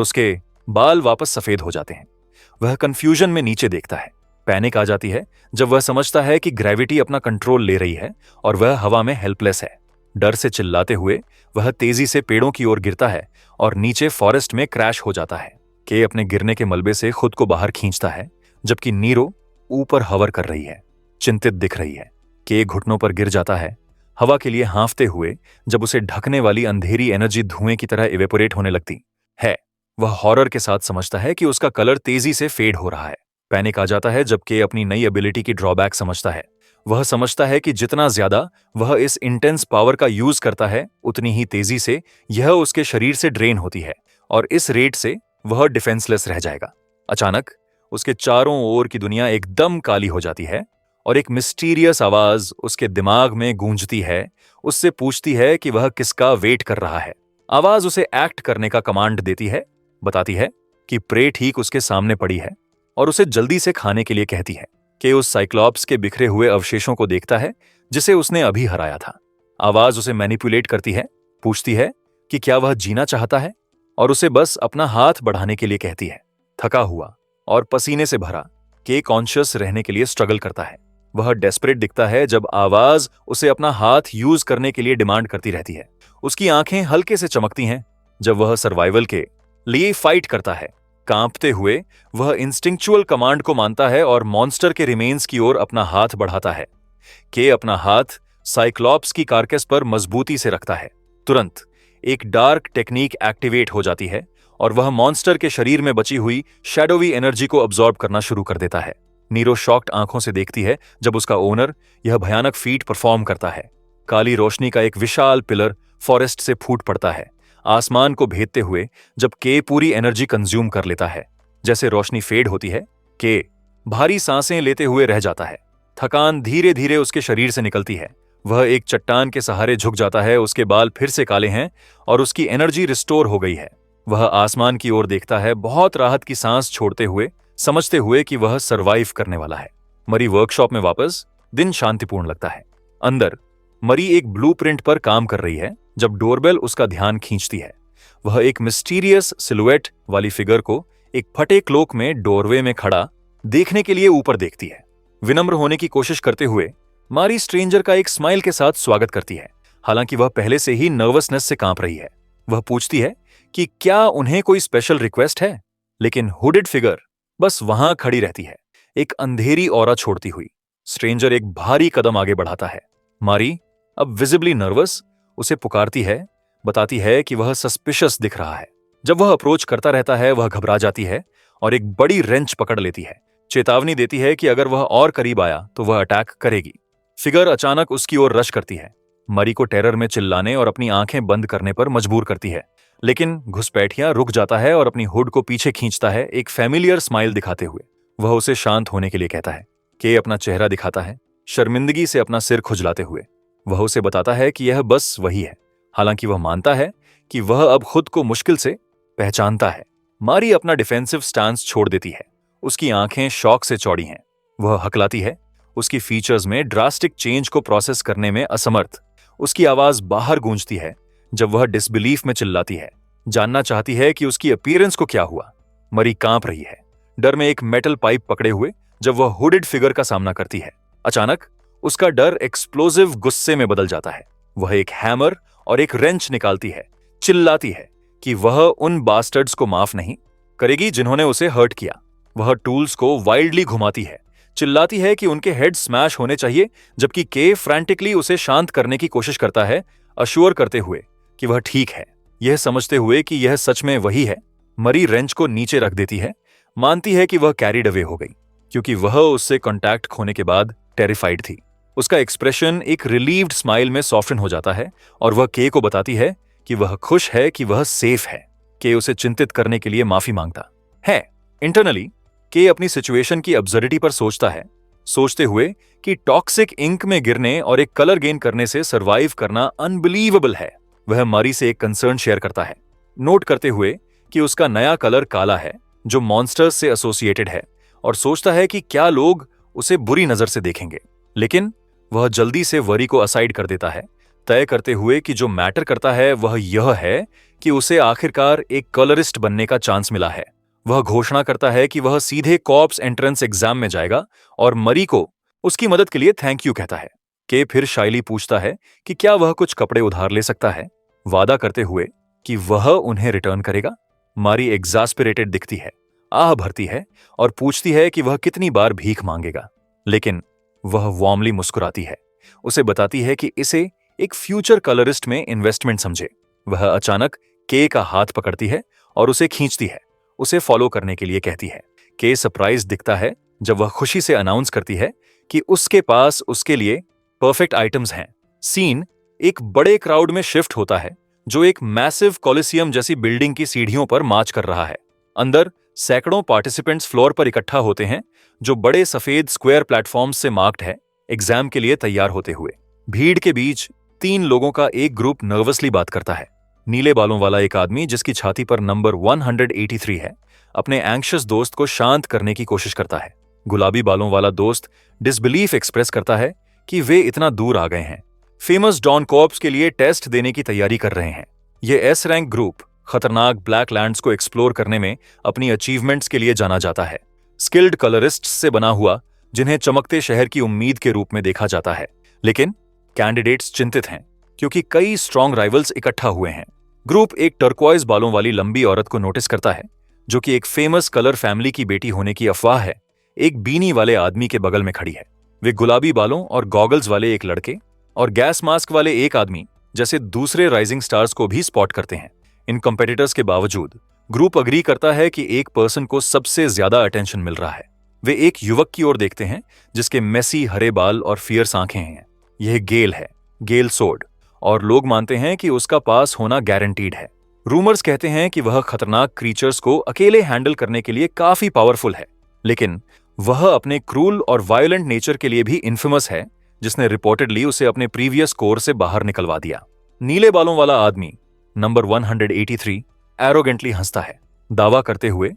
उसके बाल वापस सफेद हो जाते हैं। वह कंफ्यूजन में नीचे देखता है। पैनिक आ जाती है जब वह समझता है कि ग्रेविटी अपना कंट्रोल ले रही है और वह हवा में हेल्पलेस है। डर से चिल्लाते हुए वह तेजी से पेड़ों की ओर गिरता है और नीचे फॉरेस्ट में क्रैश हो जाता है। के अपने गिरने के मलबे से खुद को बाहर खींचता है जबकि नीरो ऊपर हवर कर रही है, चिंतित दिख रही है। के घुटनों पर गिर जाता है, हवा के लिए हाँफते हुए जब उसे ढकने वाली अंधेरी एनर्जी धुएं की तरह इवेपोरेट होने लगती है। वह हॉरर के साथ समझता है कि उसका कलर तेजी से फेड हो रहा है। पैनिक आ जाता है जब के अपनी नई एबिलिटी की ड्रॉबैक समझता है। वह समझता है कि जितना ज्यादा वह इस इंटेंस पावर का यूज करता है, उतनी ही तेजी से यह उसके शरीर से ड्रेन होती है और इस रेट से वह डिफेंसलेस रह जाएगा। अचानक उसके चारों ओर की दुनिया एकदम काली हो जाती है और एक मिस्टीरियस आवाज उसके दिमाग में गूंजती है, उससे पूछती है कि वह किसका वेट कर रहा है। आवाज उसे एक्ट करने का कमांड देती है, बताती है कि प्रे ठीक उसके सामने पड़ी है और उसे जल्दी से खाने के लिए कहती है। कि उस साइक्लॉप्स के बिखरे हुए अवशेषों को देखता है जिसे उसने अभी हराया था। आवाज उसे मैनिपुलेट करती है, पूछती है कि क्या वह जीना चाहता है और उसे बस अपना हाथ बढ़ाने के लिए कहती है। थका हुआ और पसीने से भरा के कॉन्शियस रहने के लिए स्ट्रगल करता है। वह डेस्परेट दिखता है जब आवाज उसे अपना हाथ यूज करने के लिए डिमांड करती रहती है। उसकी आंखें हल्के से चमकती हैं जब वह सर्वाइवल के लिए फाइट करता है। कांपते हुए वह इंस्टिंक्चुअल कमांड को मानता है और मॉन्स्टर के रिमेन्स की ओर अपना हाथ बढ़ाता है। के अपना हाथ साइक्लॉप्स की कारकेस पर मजबूती से रखता है। तुरंत एक डार्क टेक्निक एक्टिवेट हो जाती है और वह मॉन्स्टर के शरीर में बची हुई शैडोवी एनर्जी को अब्सॉर्ब करना शुरू कर देता है। नीरो शॉक्ड आंखों से देखती है जब उसका ओनर यह भयानक फीट परफॉर्म करता है। काली रोशनी का एक विशाल पिलर फॉरेस्ट से फूट पड़ता है, आसमान को भेदते हुए, जब के पूरी एनर्जी कंज्यूम कर लेता है। जैसे रोशनी फेड होती है, के भारी सांसें लेते हुए रह जाता है। थकान धीरे धीरे उसके शरीर से निकलती है। वह एक चट्टान के सहारे झुक जाता है। उसके बाल फिर से काले हैं और उसकी एनर्जी रिस्टोर हो गई है। वह आसमान की ओर देखता है, बहुत राहत की सांस छोड़ते हुए, समझते हुए कि वह सरवाइव करने वाला है। मरी वर्कशॉप में वापस, दिन शांतिपूर्ण लगता है। अंदर मरी एक ब्लूप्रिंट पर काम कर रही है जब डोरबेल उसका ध्यान खींचती है। वह एक मिस्टीरियस सिलुएट वाली फिगर को एक फटे क्लोक में डोरवे में खड़ा देखने के लिए ऊपर देखती है। विनम्र होने की कोशिश करते हुए मारी स्ट्रेंजर का एक स्माइल के साथ स्वागत करती है। हालांकि वह पहले से ही नर्वसनेस से कांप रही है। वह पूछती है कि क्या उन्हें कोई स्पेशल रिक्वेस्ट है, लेकिन हुडेड फिगर बस वहां खड़ी रहती है, एक अंधेरी ऑरा छोड़ती हुई। स्ट्रेंजर एक भारी कदम आगे बढ़ाता है। मारी, अब विजिबली नर्वस, उसे पुकारती है, बताती है कि वह सस्पिशियस दिख रहा है। जब वह अप्रोच करता रहता है, वह घबरा जाती है और एक बड़ी रेंच पकड़ लेती है। चेतावनी देती है कि अगर वह और करीब आया तो वह अटैक करेगी। फिगर अचानक उसकी ओर रश करती है। मरी को टेरर में चिल्लाने और अपनी आंखें बंद करने पर मजबूर करती है, लेकिन घुसपैठिया रुक जाता है और अपनी हुड को पीछे खींचता है, एक फैमिलियर स्माइल दिखाते हुए। वह उसे शांत होने के लिए कहता है। के अपना चेहरा दिखाता है, शर्मिंदगी से अपना सिर खुजलाते हुए। वह उसे बताता है कि यह बस वही है। हालांकि वह मानता है कि वह अब खुद को मुश्किल से पहचानता है। मारी अपना डिफेंसिव स्टांस छोड़ देती है। उसकी आंखें शौक से चौड़ी हैं। वह हकलाती है, उसकी फीचर्स में ड्रास्टिक चेंज को प्रोसेस करने में असमर्थ। उसकी आवाज बाहर गूंजती है जब वह डिसबिलीफ में चिल्लाती है, जानना चाहती है कि उसकी अपीयरेंस को क्या हुआ। मरी कांप रही है, डर में एक मेटल पाइप पकड़े हुए, जब वह हुडेड फिगर का सामना करती है। अचानक उसका डर एक्सप्लोजिव गुस्से में बदल जाता है। वह एक हैमर और एक रेंच निकालती है, चिल्लाती है कि वह उन बास्टर्ड्स को माफ नहीं करेगी जिन्होंने उसे हर्ट किया। वह टूल्स को वाइल्डली घुमाती है, चिल्लाती है कि उनके हेड स्मैश होने चाहिए, जबकि के फ्रैंटिकली उसे शांत करने की कोशिश करता है, अश्योर करते हुए कि वह ठीक है। यह समझते हुए कि यह सच में वही है, मरी रेंच को नीचे रख देती है, मानती है कि वह कैरिड अवे हो गई, क्योंकि वह उससे कॉन्टैक्ट खोने के बाद टेरिफाइड थी। उसका एक्सप्रेशन एक रिलीव्ड स्माइल में सॉफ्टन हो जाता है और वह के को बताती है कि वह खुश है कि वह सेफ है। के उसे चिंतित करने के लिए माफी मांगता है। इंटरनली के अपनी सिचुएशन की अब्सर्डिटी पर सोचता है, सोचते हुए कि टॉक्सिक इंक में गिरने और एक कलर गेन करने से सरवाइव करना अनबिलीवेबल है। वह मारी से एक कंसर्न शेयर करता है, नोट करते हुए कि उसका नया कलर काला है, जो मॉन्स्टर्स से एसोसिएटेड है, और सोचता है कि क्या लोग उसे बुरी नजर से देखेंगे। लेकिन वह जल्दी से वरी को असाइड कर देता है, तय करते हुए कि जो मैटर करता है वह यह है कि उसे आखिरकार एक कलरिस्ट बनने का चांस मिला है। वह घोषणा करता है कि वह सीधे कॉर्प्स एंट्रेंस एग्जाम में जाएगा और मरी को उसकी मदद के लिए थैंक यू कहता है। के फिर शाइली पूछता है कि क्या वह कुछ कपड़े उधार ले सकता है, वादा करते हुए कि वह उन्हें रिटर्न करेगा। मारी एग्जास्पिरेटेड दिखती है, आह भरती है और पूछती है कि वह कितनी बार भीख मांगेगा, लेकिन वह वार्मली मुस्कुराती है, उसे बताती है कि इसे एक फ्यूचर कलरिस्ट में इन्वेस्टमेंट समझे। वह अचानक के का हाथ पकड़ती है और उसे खींचती है, उसे फॉलो करने के लिए कहती है। के सरप्राइज दिखता है जब वह खुशी से अनाउंस करती है कि उसके पास उसके लिए परफेक्ट आइटम्स हैं। सीन एक बड़े क्राउड में शिफ्ट होता है जो एक मैसिव कॉलिसियम जैसी बिल्डिंग की सीढ़ियों पर मार्च कर रहा है। अंदर सैकड़ों पार्टिसिपेंट्स फ्लोर पर इकट्ठा होते हैं, जो बड़े सफेद स्क्वायर प्लेटफॉर्म्स से मार्क्ड है, एग्जाम के लिए तैयार होते हुए। भीड़ के बीच 3 लोगों का एक ग्रुप नर्वसली बात करता है। नीले बालों वाला एक आदमी जिसकी छाती पर नंबर 183 है, अपने एंग्शियस दोस्त को शांत करने की कोशिश करता है। गुलाबी बालों वाला दोस्त डिसबिलीफ एक्सप्रेस करता है कि वे इतना दूर आ गए हैं, फेमस डॉन कॉर्प्स के लिए टेस्ट देने की तैयारी कर रहे हैं। यह एस रैंक ग्रुप खतरनाक ब्लैक लैंड्स को एक्सप्लोर करने में अपनी अचीवमेंट्स के लिए जाना जाता है। स्किल्ड कलरिस्ट्स से बना हुआ, जिन्हें चमकते शहर की उम्मीद के रूप में देखा जाता है। लेकिन कैंडिडेट्स चिंतित हैं क्योंकि कई स्ट्रॉन्ग राइवल्स इकट्ठा हुए हैं। ग्रुप एक टर्क्वाइज बालों वाली लंबी औरत को नोटिस करता है, जो कि एक फेमस कलर फैमिली की बेटी होने की अफवाह है, एक बीनी वाले आदमी के बगल में खड़ी है। वे गुलाबी बालों और गॉगल्स वाले एक लड़के और गैस मास्क वाले एक आदमी जैसे दूसरे राइजिंग स्टार्स को भी स्पॉट करते हैं। इन कॉम्पिटिटर्स के बावजूद ग्रुप अग्री करता है कि एक पर्सन को सबसे ज्यादा अटेंशन मिल रहा है। वे एक युवक की ओर देखते हैं जिसके मेसी हरे बाल और फियर्स आंखें हैं। यह गेल है, गेल सोर्ड, और लोग मानते हैं कि उसका पास होना गारंटीड है। रूमर्स कहते हैं कि वह खतरनाक क्रीचर्स को अकेले हैंडल करने के लिए काफी पावरफुल है, लेकिन वह अपने क्रूल और वायलेंट नेचर के लिए भी इन्फेमस है, जिसने रिपोर्टेडली उसे अपने प्रीवियस कोर से बाहर निकलवा दिया। नीले बालों वाला आदमी नंबर 183 एरोगेंटली हंसता है, दावा करते हुए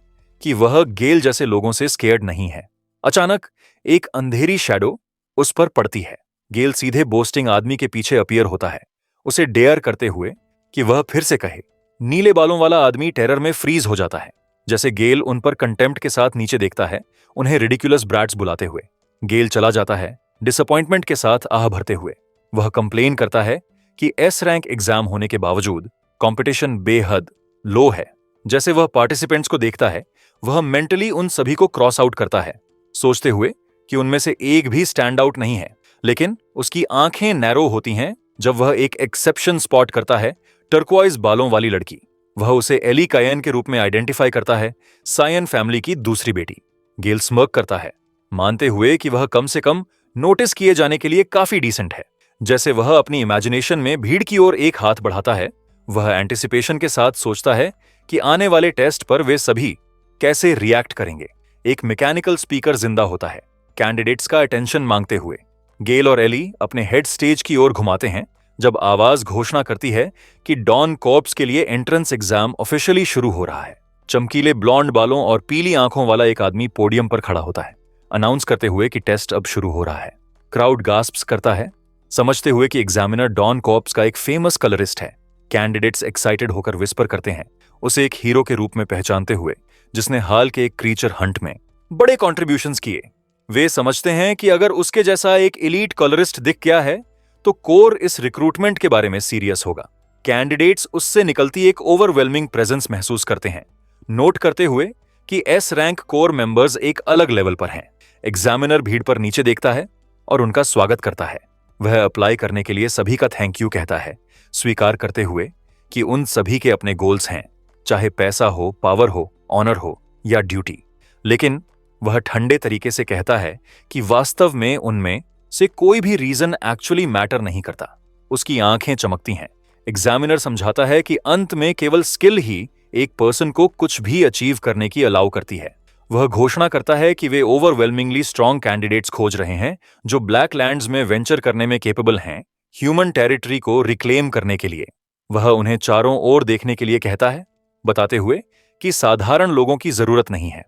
कि वह गेल जैसे लोगों से स्केयर्ड नहीं है। अचानक एक अंधेरी शैडो उस पर पड़ती है। गेल सीधे बोस्टिंग आदमी के पीछे अपीयर होता है, उसे डेयर करते हुए कि वह फिर से कहे। नीले बालों वाला आदमी टेरर में फ्रीज हो जाता है। जैसे गेल उन पर कंटेम्प्ट के साथ नीचे देखता है, उन्हें रिडिकुलस ब्रैट्स बुलाते हुए। गेल चला जाता है, डिसअपॉइंटमेंट के साथ आह भरते हुए। वह कंप्लेन करता है कि एस रैंक एग्जाम होने के बावजूद कंपटीशन बेहद लो है। जैसे वह पार्टिसिपेंट्स को देखता है, वह मेंटली उन सभी को क्रॉस आउट करता है, सोचते हुए कि उनमें से एक भी स्टैंड आउट नहीं है। लेकिन उसकी आंखें नैरो होती हैं जब वह एक एक्सेप्शन स्पॉट करता है, टर्क्वाइज बालों वाली लड़की। वह उसे एली कायन के रूप में आइडेंटिफाई करता है, सायन फैमिली की दूसरी बेटी। गेल स्मर्क करता है, मानते हुए कि वह कम से कम नोटिस किए जाने के लिए काफी डिसेंट है। जैसे वह अपनी इमेजिनेशन में भीड़ की ओर एक हाथ बढ़ाता है, वह एंटिसिपेशन के साथ सोचता है कि आने वाले टेस्ट पर वे सभी कैसे रिएक्ट करेंगे। एक मैकेनिकल स्पीकर जिंदा होता है, कैंडिडेट्स का अटेंशन मांगते हुए। गेल और एली अपने हेड स्टेज की ओर घुमाते हैं जब आवाज घोषणा करती है कि डॉन कॉर्प्स के लिए एंट्रेंस एग्जाम ऑफिशियली शुरू हो रहा है। चमकीले ब्लॉन्ड बालों और पीली आंखों वाला एक आदमी पोडियम पर खड़ा होता है, अनाउंस करते हुए कि टेस्ट अब शुरू हो रहा है। क्राउड गास्प्स करता है, समझते हुए कि एग्जामिनर डॉन कॉर्प्स का एक फेमस कलरिस्ट है। कैंडिडेट्स एक्साइटेड होकर विस्पर करते हैं, उसे एक हीरो के रूप में पहचानते हुए जिसने हाल के एक क्रीचर हंट में बड़े कॉन्ट्रीब्यूशंस किए। वे समझते हैं कि अगर उसके जैसा एक एलीट कलरिस्ट दिख गया है तो कोर इस रिक्रूटमेंट के बारे में सीरियस होगा। कैंडिडेट्स उससे निकलती एक ओवरवेलमिंग प्रेजेंस महसूस करते हैं, नोट करते हुए कि एस रैंक कोर मेंबर्स एक अलग लेवल पर हैं। एग्जामिनर भीड़ पर नीचे देखता है और उनका स्वागत करता है। वह अप्लाई करने के लिए सभी का थैंक यू कहता है, स्वीकार करते हुए कि उन सभी के अपने गोल्स हैं, चाहे पैसा हो, पावर हो, ऑनर हो या ड्यूटी। लेकिन वह ठंडे तरीके से कहता है कि वास्तव में उनमें से कोई भी रीजन एक्चुअली मैटर नहीं करता। उसकी आंखें चमकती हैं। एग्जामिनर समझाता है कि अंत में केवल स्किल ही एक पर्सन को कुछ भी अचीव करने की अलाउ करती है। वह घोषणा करता है कि वे ओवरवेलमिंगली स्ट्रॉन्ग कैंडिडेट्स खोज रहे हैं जो ब्लैक लैंड्स में वेंचर करने में केपेबल हैं, ह्यूमन टेरिटरी को रिक्लेम करने के लिए। वह उन्हें चारों ओर देखने के लिए कहता है, बताते हुए कि साधारण लोगों की जरूरत नहीं है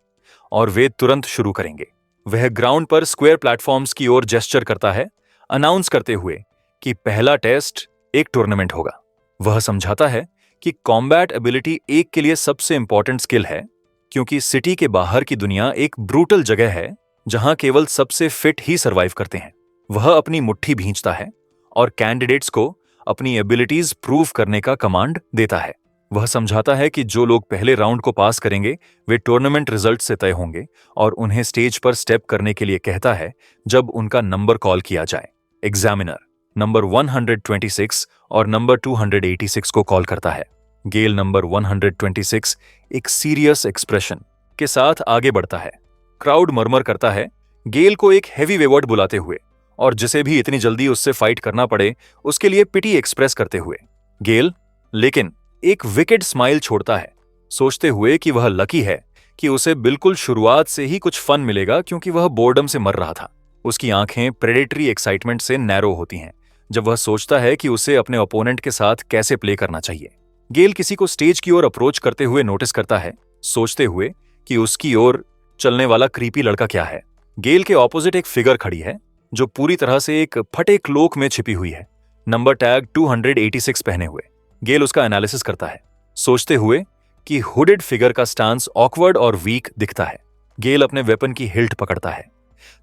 और वे तुरंत शुरू करेंगे। वह ग्राउंड पर स्क्वायर प्लेटफॉर्म्स की ओर जेस्चर करता है, अनाउंस करते हुए कि पहला टेस्ट एक टूर्नामेंट होगा। वह समझाता है कि कॉम्बैट एबिलिटी एक के लिए सबसे इंपॉर्टेंट स्किल है, क्योंकि सिटी के बाहर की दुनिया एक ब्रूटल जगह है जहां केवल सबसे फिट ही सरवाइव करते हैं। वह अपनी मुट्ठी भींचता है और कैंडिडेट्स को अपनी एबिलिटीज प्रूव करने का कमांड देता है। वह समझाता है कि जो लोग पहले राउंड को पास करेंगे वे टूर्नामेंट रिजल्ट से तय होंगे, और उन्हें स्टेज पर स्टेप करने के लिए कहता है जब उनका नंबर कॉल किया जाए। एग्जामिनर नंबर 126 और नंबर 286 को कॉल करता है। गेल नंबर 126 एक सीरियस एक्सप्रेशन के साथ आगे बढ़ता है। क्राउड मरमर करता है, गेल को एक हेवी वेवर्ड बुलाते हुए, और जिसे भी इतनी जल्दी उससे फाइट करना पड़े उसके लिए पिटी एक्सप्रेस करते हुए। गेल लेकिन एक विकेड स्माइल छोड़ता है, सोचते हुए कि वह लकी है कि उसे बिल्कुल शुरुआत से ही कुछ फन मिलेगा, क्योंकि वह बोर्डम से मर रहा था। उसकी आंखें प्रेडेटरी एक्साइटमेंट से नैरो होती हैं जब वह सोचता है कि उसे अपने ओपोनेंट के साथ कैसे प्ले करना चाहिए। गेल किसी को स्टेज की ओर अप्रोच करते हुए नोटिस करता है, सोचते हुए कि उसकी ओर चलने वाला क्रीपी लड़का क्या है। गेल के ऑपोजिट एक फिगर खड़ी है जो पूरी तरह से एक फटे क्लोक में छिपी हुई है, नंबर टैग 286 पहने हुए। गेल उसका एनालिसिस करता है, सोचते हुए कि हुडेड फिगर का स्टांस ऑकवर्ड और वीक दिखता है। गेल अपने वेपन की हिल्ट पकड़ता है,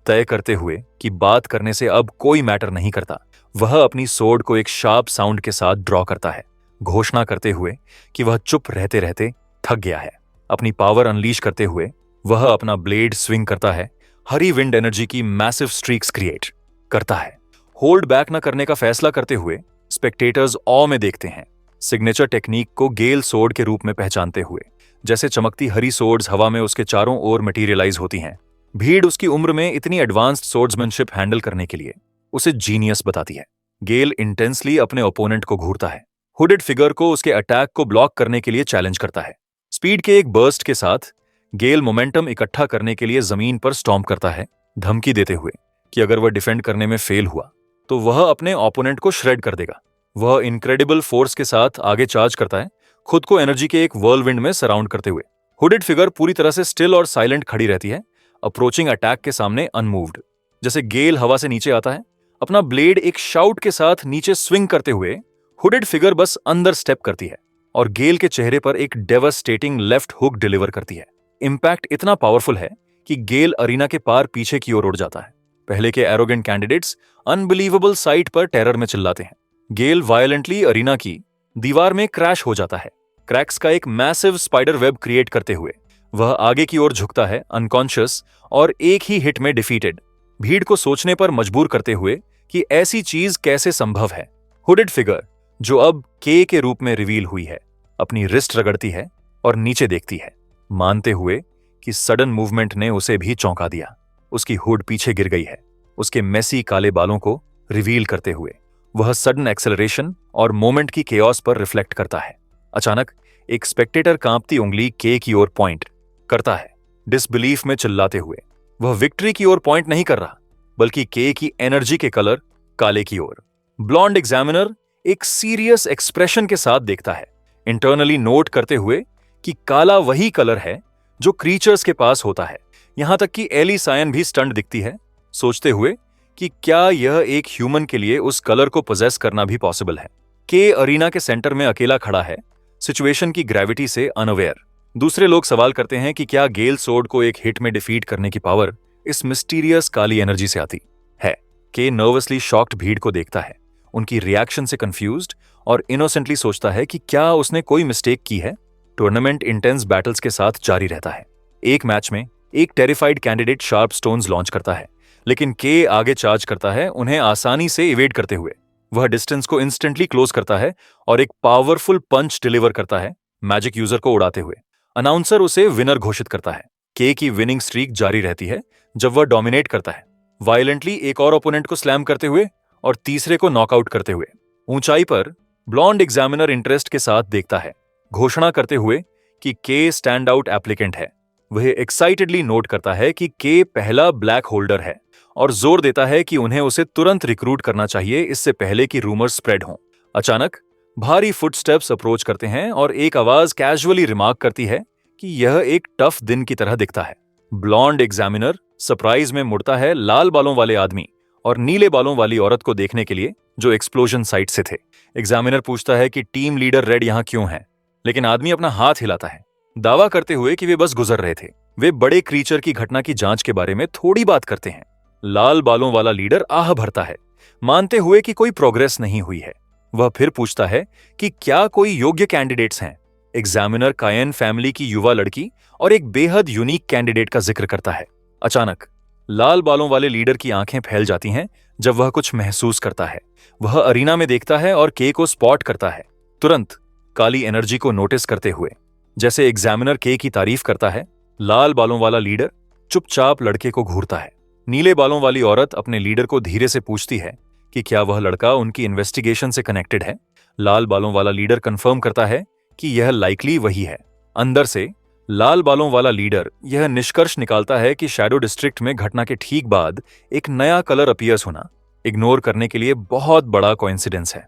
तय करते हुए कि बात करने से अब कोई मैटर नहीं करता। वह अपनी सोर्ड को एक शार्प साउंड के साथ ड्रॉ करता है, घोषणा करते हुए कि वह चुप रहते रहते थक गया है। अपनी पावर अनलीश करते हुए वह अपना ब्लेड स्विंग करता है, हरी विंड एनर्जी की मैसिव स्ट्रीक्स क्रिएट करता है। होल्ड बैक न करने का फैसला करते हुए स्पेक्टेटर्स ऑ में देखते हैं, सिग्नेचर टेक्निक को गेल सोर्ड के रूप में पहचानते हुए। जैसे चमकती हरी सोर्ड्स हवा में उसके चारों ओर मटेरियलाइज होती हैं, भीड़ उसकी उम्र में इतनी एडवांस्ड सोर्ड्समैनशिप हैंडल करने के लिए उसे जीनियस बताती है। गेल इंटेंसली अपने ओपोनेंट को घूरता है, हुडेड फिगर को उसके अटैक को ब्लॉक करने के लिए चैलेंज करता है। स्पीड के एक बर्स्ट के साथ गेल मोमेंटम इकट्ठा करने के लिए जमीन पर स्टॉम्प करता है, धमकी देते हुए कि अगर वह डिफेंड करने में फेल हुआ तो वह अपने ओपोनेंट को श्रेड कर देगा। वह इनक्रेडिबल फोर्स के साथ आगे चार्ज करता है, खुद को एनर्जी के एक व्हर्लविंड में सराउंड करते हुए। हुडेड फिगर पूरी तरह से स्टिल और साइलेंट खड़ी रहती है, अप्रोचिंग अटैक के सामने अनमूव्ड। जैसे गेल हवा से नीचे आता है, अपना ब्लेड एक शाउट के साथ नीचे स्विंग करते हुए हुडेड फिगर बस अंदर स्टेप करती है और गेल के चेहरे पर एक डेवास्टेटिंग लेफ्ट हुक डिलीवर करती है। इंपैक्ट इतना पावरफुल है कि गेल अरीना के पार पीछे की ओर उड़ जाता है। पहले के एरोगेंट कैंडिडेट्स अनबिलीवेबल साइट पर टेरर में चिल्लाते हैं। गेल वायलेंटली अरीना की दीवार में क्रैश हो जाता है, क्रैक्स का एक मैसिव स्पाइडर वेब क्रिएट करते हुए। वह आगे की ओर झुकता है, अनकॉन्शियस और एक ही हिट में डिफीटेड, भीड़ को सोचने पर मजबूर करते हुए कि ऐसी चीज कैसे संभव है। हुडेड फिगर, जो अब के रूप में रिवील हुई है, अपनी रिस्ट रगड़ती है और नीचे देखती है, मानते हुए कि सडन मूवमेंट ने उसे भी चौंका दिया। उसकी हुड पीछे गिर गई है, उसके मेसी काले बालों को रिवील करते हुए। वह सडन एक्सेलरेशन और मोमेंट की केओस पर रिफ्लेक्ट करता है। अचानक एक स्पेक्टेटर कांपती उंगली के की ओर पॉइंट करता है, डिसबिलीफ में चिल्लाते हुए। वह विक्ट्री की ओर पॉइंट नहीं कर रहा, बल्कि के की एनर्जी के कलर काले की ओर। ब्लॉन्ड एग्जामिनर एक सीरियस एक्सप्रेशन के साथ देखता है, इंटरनली नोट करते हुए कि काला वही कलर है जो क्रीचर्स के पास होता है। यहां तक कि एली सायन भी स्टंट दिखती है, सोचते हुए कि क्या यह एक ह्यूमन के लिए उस कलर को पोजेस करना भी पॉसिबल है। के अरीना के सेंटर में अकेला खड़ा है, सिचुएशन की ग्रेविटी से अनअवेयर। दूसरे लोग सवाल करते हैं कि क्या गेल सोर्ड को एक हिट में डिफीट करने की पावर इस मिस्टीरियस काली एनर्जी से आती है। के नर्वसली शॉक्ड भीड़ को देखता है, उनकी रिएक्शन से कंफ्यूज्ड, और इनोसेंटली सोचता है कि क्या उसने कोई मिस्टेक की है। टूर्नामेंट इंटेंस बैटल्स के साथ जारी रहता है। एक मैच में एक terrified candidate sharp stones launch करता है, लेकिन के आगे चार्ज करता है, उन्हें आसानी से इवेड करते हुए। वह डिस्टेंस को इंस्टेंटली क्लोज करता है और एक पावरफुल पंच डिलीवर करता है, मैजिक यूजर को उड़ाते हुए। अनाउंसर उसे विनर घोषित करता है। के की विनिंग स्ट्रीक जारी रहती है जब वह डोमिनेट करता है, वायलेंटली एक और ओपोनेंट को स्लैम करते हुए और तीसरे को नॉकआउट करते हुए। ऊंचाई पर ब्लॉन्ड एग्जामिनर इंटरेस्ट के साथ देखता है, घोषणा करते हुए कि के स्टैंड आउट एप्लीकेंट है। वह एक्साइटेडली नोट करता है कि के पहला ब्लैक होल्डर है और जोर देता है कि उन्हें उसे तुरंत रिक्रूट करना चाहिए, इससे पहले कि रूमर्स स्प्रेड हों। अचानक भारी फुटस्टेप्स अप्रोच करते हैं और एक आवाज कैजुअली रिमार्क करती है कि यह एक टफ दिन की तरह दिखता है। ब्लॉन्ड एग्जामिनर सरप्राइज में मुड़ता है लाल बालों वाले आदमी और नीले बालों वाली औरत को देखने के लिए, जो एक्सप्लोजन साइट से थे। एग्जामिनर पूछता है कि टीम लीडर रेड यहां क्यों है, लेकिन आदमी अपना हाथ हिलाता है, दावा करते हुए कि वे बस गुजर रहे थे। वे बड़े क्रीचर की घटना की जांच के बारे में थोड़ी बात करते हैं। लाल बालों वाला लीडर आह भरता है, मानते हुए कि कोई प्रोग्रेस नहीं हुई है। वह फिर पूछता है कि क्या कोई योग्य कैंडिडेट्स हैं। एग्जामिनर कायन फैमिली की युवा लड़की और एक बेहद यूनिक कैंडिडेट का जिक्र करता है। अचानक लाल बालों वाले लीडर की आंखें फैल जाती हैं जब वह कुछ महसूस करता है। वह अरीना में देखता है और के को स्पॉट करता है, तुरंत काली एनर्जी को नोटिस करते हुए। जैसे एग्जामिनर के की तारीफ करता है, लाल बालों वाला लीडर चुपचाप लड़के को घूरता है। नीले बालों वाली औरत अपने लीडर को धीरे से पूछती है कि क्या वह लड़का उनकी इन्वेस्टिगेशन से कनेक्टेड है। लाल बालों वाला लीडर कंफर्म करता है कि यह लाइकली वही है। अंदर से लाल बालों वाला लीडर यह निष्कर्ष निकालता है कि शैडो डिस्ट्रिक्ट में घटना के ठीक बाद एक नया कलर अपीयर्स होना इग्नोर करने के लिए बहुत बड़ा कोइंसिडेंस है।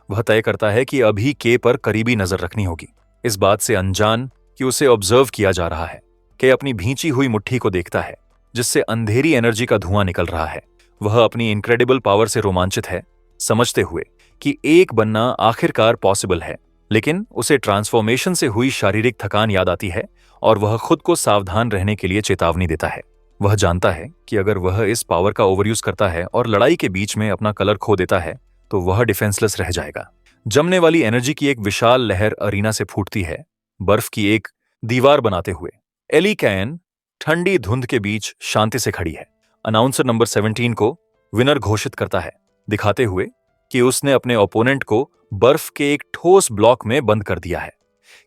वह तय करता है कि अभी के पर करीबी नजर रखनी होगी, इस बात से अनजान कि उसे ऑब्जर्व किया जा रहा है। के अपनी भींची हुई मुट्ठी को देखता है जिससे अंधेरी एनर्जी का धुआं निकल रहा है। वह अपनी इनक्रेडिबल पावर से रोमांचित है, समझते हुए कि एक बनना आखिरकार पॉसिबल है। लेकिन उसे ट्रांसफॉर्मेशन से हुई शारीरिक थकान याद आती है और वह खुद को सावधान रहने के लिए चेतावनी देता है। वह जानता है कि अगर वह इस पावर का ओवरयूज करता है और लड़ाई के बीच में अपना कलर खो देता है तो वह डिफेंसलेस रह जाएगा। जमने वाली एनर्जी की एक विशाल लहर अरीना से फूटती है, बर्फ की एक दीवार बनाते हुए। एली कैन ठंडी धुंध के बीच शांति से खड़ी है। अनाउंसर नंबर 17 को विनर घोषित करता है, दिखाते हुए कि उसने अपने ओपोनेंट को बर्फ के एक ठोस ब्लॉक में बंद कर दिया है।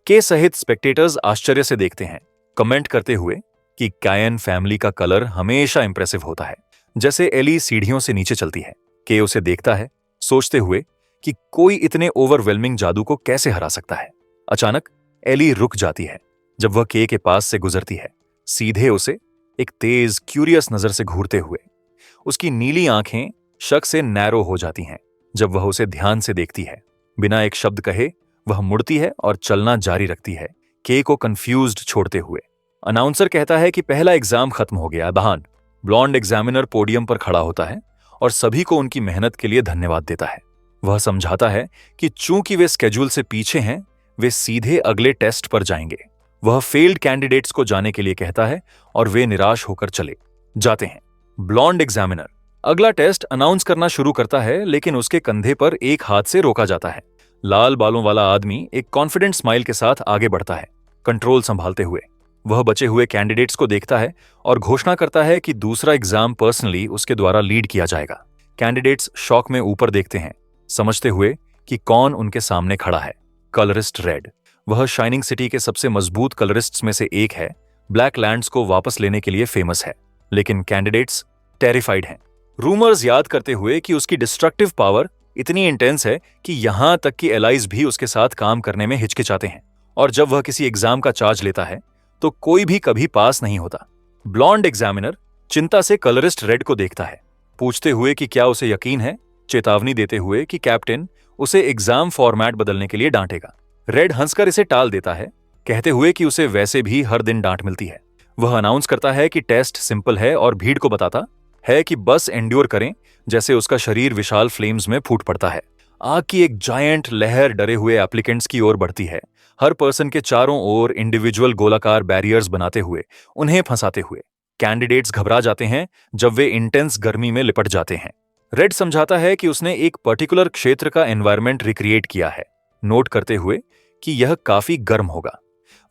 के सहित स्पेक्टेटर्स आश्चर्य से देखते हैं, कमेंट करते हुए कि कायन फैमिली का कलर हमेशा इंप्रेसिव होता है। जैसे एली सीढ़ियों से नीचे चलती है, के उसे देखता है, सोचते हुए कि कोई इतने ओवरवेलमिंग जादू को कैसे हरा सकता है। अचानक एली रुक जाती है जब वह के पास से गुजरती है, सीधे उसे एक तेज क्यूरियस नजर से घूरते हुए। उसकी नीली आंखें शक से नैरो हो जाती हैं जब वह उसे ध्यान से देखती है। बिना एक शब्द कहे वह मुड़ती है और चलना जारी रखती है, के को कंफ्यूज्ड छोड़ते हुए। अनाउंसर कहता है कि पहला एग्जाम खत्म हो गया। बहान ब्लॉन्ड एग्जामिनर पोडियम पर खड़ा होता है और सभी को उनकी मेहनत के लिए धन्यवाद देता है। वह समझाता है कि चूंकि वे स्केड्यूल से पीछे हैं, वे सीधे अगले टेस्ट पर जाएंगे। वह फेल्ड कैंडिडेट्स को जाने के लिए कहता है और वे निराश होकर चले जाते हैं। ब्लॉन्ड एग्जामिनर अगला टेस्ट अनाउंस करना शुरू करता है, लेकिन उसके कंधे पर एक हाथ से रोका जाता है। लाल बालों वाला आदमी एक कॉन्फिडेंट स्माइल के साथ आगे बढ़ता है, कंट्रोल संभालते हुए। वह बचे हुए कैंडिडेट्स को देखता है और घोषणा करता है कि दूसरा एग्जाम पर्सनली उसके द्वारा लीड किया जाएगा। कैंडिडेट्स शौक में ऊपर देखते हैं, समझते हुए कि कौन उनके सामने खड़ा है। कलरिस्ट रेड, वह शाइनिंग सिटी के सबसे मजबूत कलरिस्ट्स में से एक है, ब्लैक लैंड्स को वापस लेने के लिए फेमस है, लेकिन कैंडिडेट्स टेरिफाइड हैं। रूमर्स याद करते हुए कि उसकी डिस्ट्रक्टिव पावर इतनी इंटेंस है कि यहां तक कि एलाइज भी उसके साथ काम करने में हिचकिचाते हैं, और जब वह किसी एग्जाम का चार्ज लेता है तो कोई भी कभी पास नहीं होता। ब्लॉन्ड एग्जामिनर चिंता से कलरिस्ट रेड को देखता है, पूछते हुए कि क्या उसे यकीन है, चेतावनी देते हुए कि कैप्टन उसे एग्जाम फॉर्मेट बदलने के लिए डांटेगा। रेड हंसकर इसे टाल देता है, कहते हुए कि उसे वैसे भी हर दिन डांट मिलती है। वह अनाउंस करता है कि टेस्ट सिंपल है और भीड़ को बताता है कि बस एंड्योर करें। जैसे उसका शरीर विशाल फ्लेम्स में फूट पड़ता है। आग की एक जायंट लहर डरे हुए एप्लीकेंट्स की ओर बढ़ती है, हर पर्सन के चारों ओर इंडिविजुअल गोलाकार बैरियर्स बनाते हुए, उन्हें फंसाते हुए। कैंडिडेट्स घबरा जाते हैं जब वे इंटेंस गर्मी में लिपट जाते हैं। रेड समझाता है कि उसने एक पर्टिकुलर क्षेत्र का एनवायरनमेंट रिक्रिएट किया है, नोट करते हुए कि यह काफी गर्म होगा।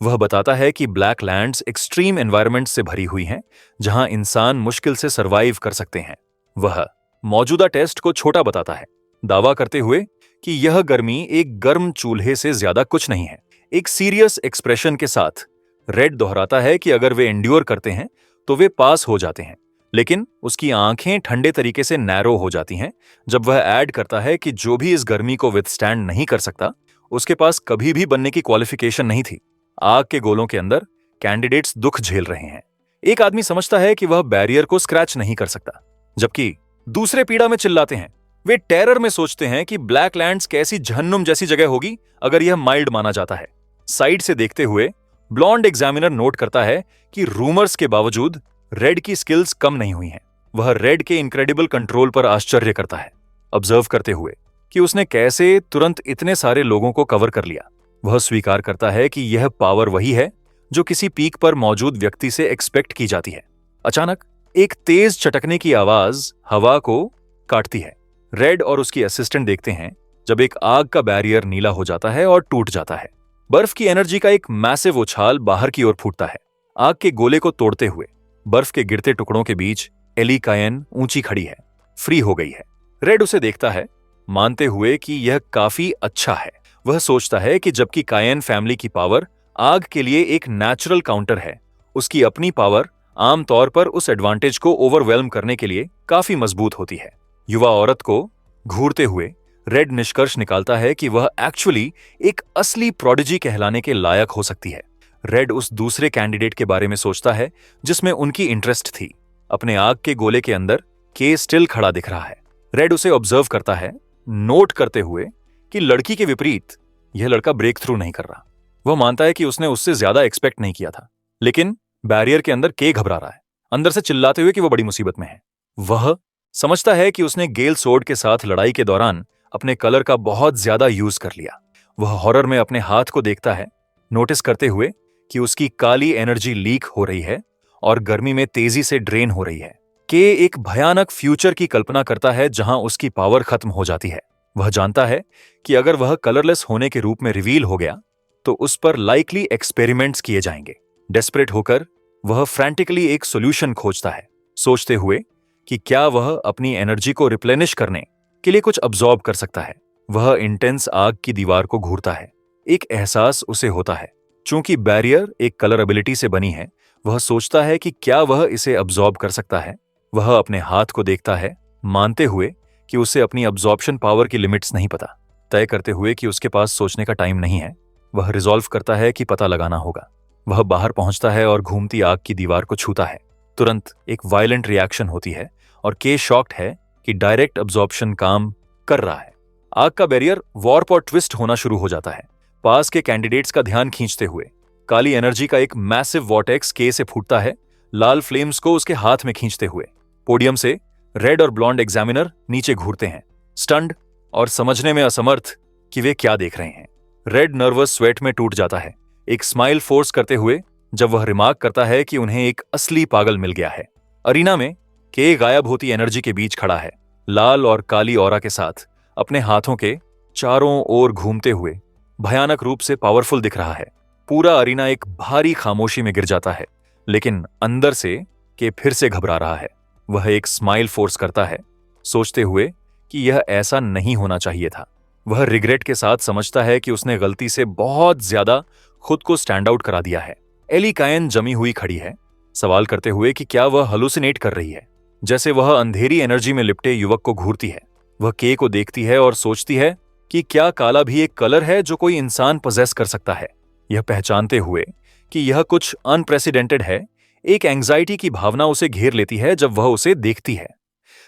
वह बताता है कि ब्लैक लैंड्स एक्सट्रीम एनवायरनमेंट से भरी हुई हैं, जहां इंसान मुश्किल से सरवाइव कर सकते हैं। वह मौजूदा टेस्ट को छोटा बताता है, दावा करते हुए कि यह गर्मी एक गर्म चूल्हे से ज्यादा कुछ नहीं है। एक सीरियस एक्सप्रेशन के साथ रेड दोहराता है कि अगर वे एंड्योर करते हैं तो वे पास हो जाते हैं, लेकिन उसकी आंखें ठंडे तरीके से नैरो हो जाती हैं जब वह ऐड करता है कि जो भी इस गर्मी को विथस्टैंड नहीं कर सकता, उसके पास कभी भी बनने की क्वालिफिकेशन नहीं थी। आग के गोलों के अंदर कैंडिडेट्स दुख झेल रहे हैं। एक आदमी समझता है कि वह बैरियर को स्क्रैच नहीं कर सकता, जबकि दूसरे पीड़ा में चिल्लाते हैं। वे टेरर में सोचते हैं कि ब्लैक लैंड्स कैसी जहन्नुम जैसी जगह होगी अगर यह माइल्ड माना जाता है। साइड से देखते हुए ब्लॉन्ड एग्जामिनर नोट करता है कि रूमर्स के बावजूद रेड की स्किल्स कम नहीं हुई हैं। वह रेड के इनक्रेडिबल कंट्रोल पर आश्चर्य करता है, ऑब्जर्व करते हुए कि उसने कैसे तुरंत इतने सारे लोगों को कवर कर लिया। वह स्वीकार करता है कि यह पावर वही है जो किसी पीक पर मौजूद व्यक्ति से एक्सपेक्ट की जाती है। अचानक एक तेज चटकने की आवाज हवा को काटती है। रेड और उसकी असिस्टेंट देखते हैं जब एक आग का बैरियर नीला हो जाता है और टूट जाता है। बर्फ की एनर्जी का एक मैसिव उछाल बाहर की ओर फूटता है, आग के गोले को तोड़ते हुए। बर्फ के गिरते टुकड़ों के बीच एली कायन ऊंची खड़ी है, फ्री हो गई है। रेड उसे देखता है, मानते हुए कि यह काफी अच्छा है। वह सोचता है कि जबकि कायन फैमिली की पावर आग के लिए एक नेचुरल काउंटर है, उसकी अपनी पावर आमतौर पर उस एडवांटेज को ओवरवेल्म करने के लिए काफी मजबूत होती है। युवा औरत को घूरते हुए रेड निष्कर्ष निकालता है कि वह एक्चुअली एक असली प्रोडिजी कहलाने के लायक हो सकती है। रेड उस दूसरे कैंडिडेट के बारे में सोचता है जिसमें उनकी इंटरेस्ट थी। अपने आग के गोले के अंदर के स्टिल खड़ा दिख रहा है। रेड उसे ऑब्जर्व करता है, नोट करते हुए कि लड़की के विपरीत यह लड़का ब्रेक थ्रू नहीं कर रहा। वह मानता है कि उसने उससे ज्यादा एक्सपेक्ट नहीं किया था, लेकिन बैरियर के अंदर के घबरा रहा है, अंदर से चिल्लाते हुए कि वो बड़ी मुसीबत में है। वह समझता है कि उसने गेल सोर्ड के साथ लड़ाई के दौरान अपने कलर का बहुत ज्यादा यूज कर लिया। वह हॉरर में अपने हाथ को देखता है, नोटिस करते हुए कि उसकी काली एनर्जी लीक हो रही है और गर्मी में तेजी से ड्रेन हो रही है। के एक भयानक फ्यूचर की कल्पना करता है जहां उसकी पावर खत्म हो जाती है। वह जानता है कि अगर वह कलरलेस होने के रूप में रिवील हो गया तो उस पर लाइकली एक्सपेरिमेंट्स किए जाएंगे। डेस्परेट होकर वह फ्रैंटिकली एक सॉल्यूशन खोजता है, सोचते हुए कि क्या वह अपनी एनर्जी को रिप्लेनिश करने के लिए कुछ अब्सॉर्ब कर सकता है। वह इंटेंस आग की दीवार को घूरता है। एक एहसास उसे होता है चूंकि बैरियर एक कलर एबिलिटी से बनी है, वह सोचता है कि क्या वह इसे अब्जॉर्ब कर सकता है। वह अपने हाथ को देखता है, मानते हुए कि उसे अपनी अब्जॉर्प्शन पावर की लिमिट्स नहीं पता, तय करते हुए कि उसके पास सोचने का टाइम नहीं है। वह रिजॉल्व करता है कि पता लगाना होगा। वह बाहर पहुंचता है और घूमती आग की दीवार को छूता है। तुरंत एक वायलेंट रिएक्शन होती है और के शॉक्ड है कि डायरेक्ट अब्जॉर्प्शन काम कर रहा है। आग का बैरियर वॉर्प और ट्विस्ट होना शुरू हो जाता है, पास के कैंडिडेट्स का ध्यान खींचते हुए। काली एनर्जी का एक मैसिव वॉर्टेक्स के से फूटता है, लाल फ्लेम्स को उसके हाथ में खींचते हुए। पोडियम से रेड और ब्लॉन्ड एग्जामिनर नीचे घूरते हैं, स्टन्ड और समझने में असमर्थ कि वे क्या देख रहे हैं। रेड नर्वस स्वेट में टूट जाता है, एक स्माइल फोर्स करते हुए जब वह रिमार्क करता है कि उन्हें एक असली पागल मिल गया है। अरीना में के गायब होती एनर्जी के बीच खड़ा है, लाल और काली ऑरा के साथ, अपने हाथों के चारों ओर घूमते हुए भयानक रूप से पावरफुल दिख रहा है। पूरा अरीना एक भारी खामोशी में गिर जाता है, लेकिन अंदर से के फिर से घबरा रहा है। वह एक स्माइल फोर्स करता है, सोचते हुए कि यह ऐसा नहीं होना चाहिए था। वह रिग्रेट के साथ समझता है कि उसने गलती से बहुत ज्यादा खुद को स्टैंड आउट करा दिया है। एली कायन जमी हुई खड़ी है, सवाल करते हुए कि क्या वह हलुसिनेट कर रही है। जैसे वह अंधेरी एनर्जी में लिपटे युवक को घूरती है। वह के को देखती है और सोचती है कि क्या काला भी एक कलर है जो कोई इंसान पोजेस कर सकता है। यह पहचानते हुए कि यह कुछ अनप्रेसिडेंटेड है, एक एंग्जाइटी की भावना उसे घेर लेती है जब वह उसे देखती है।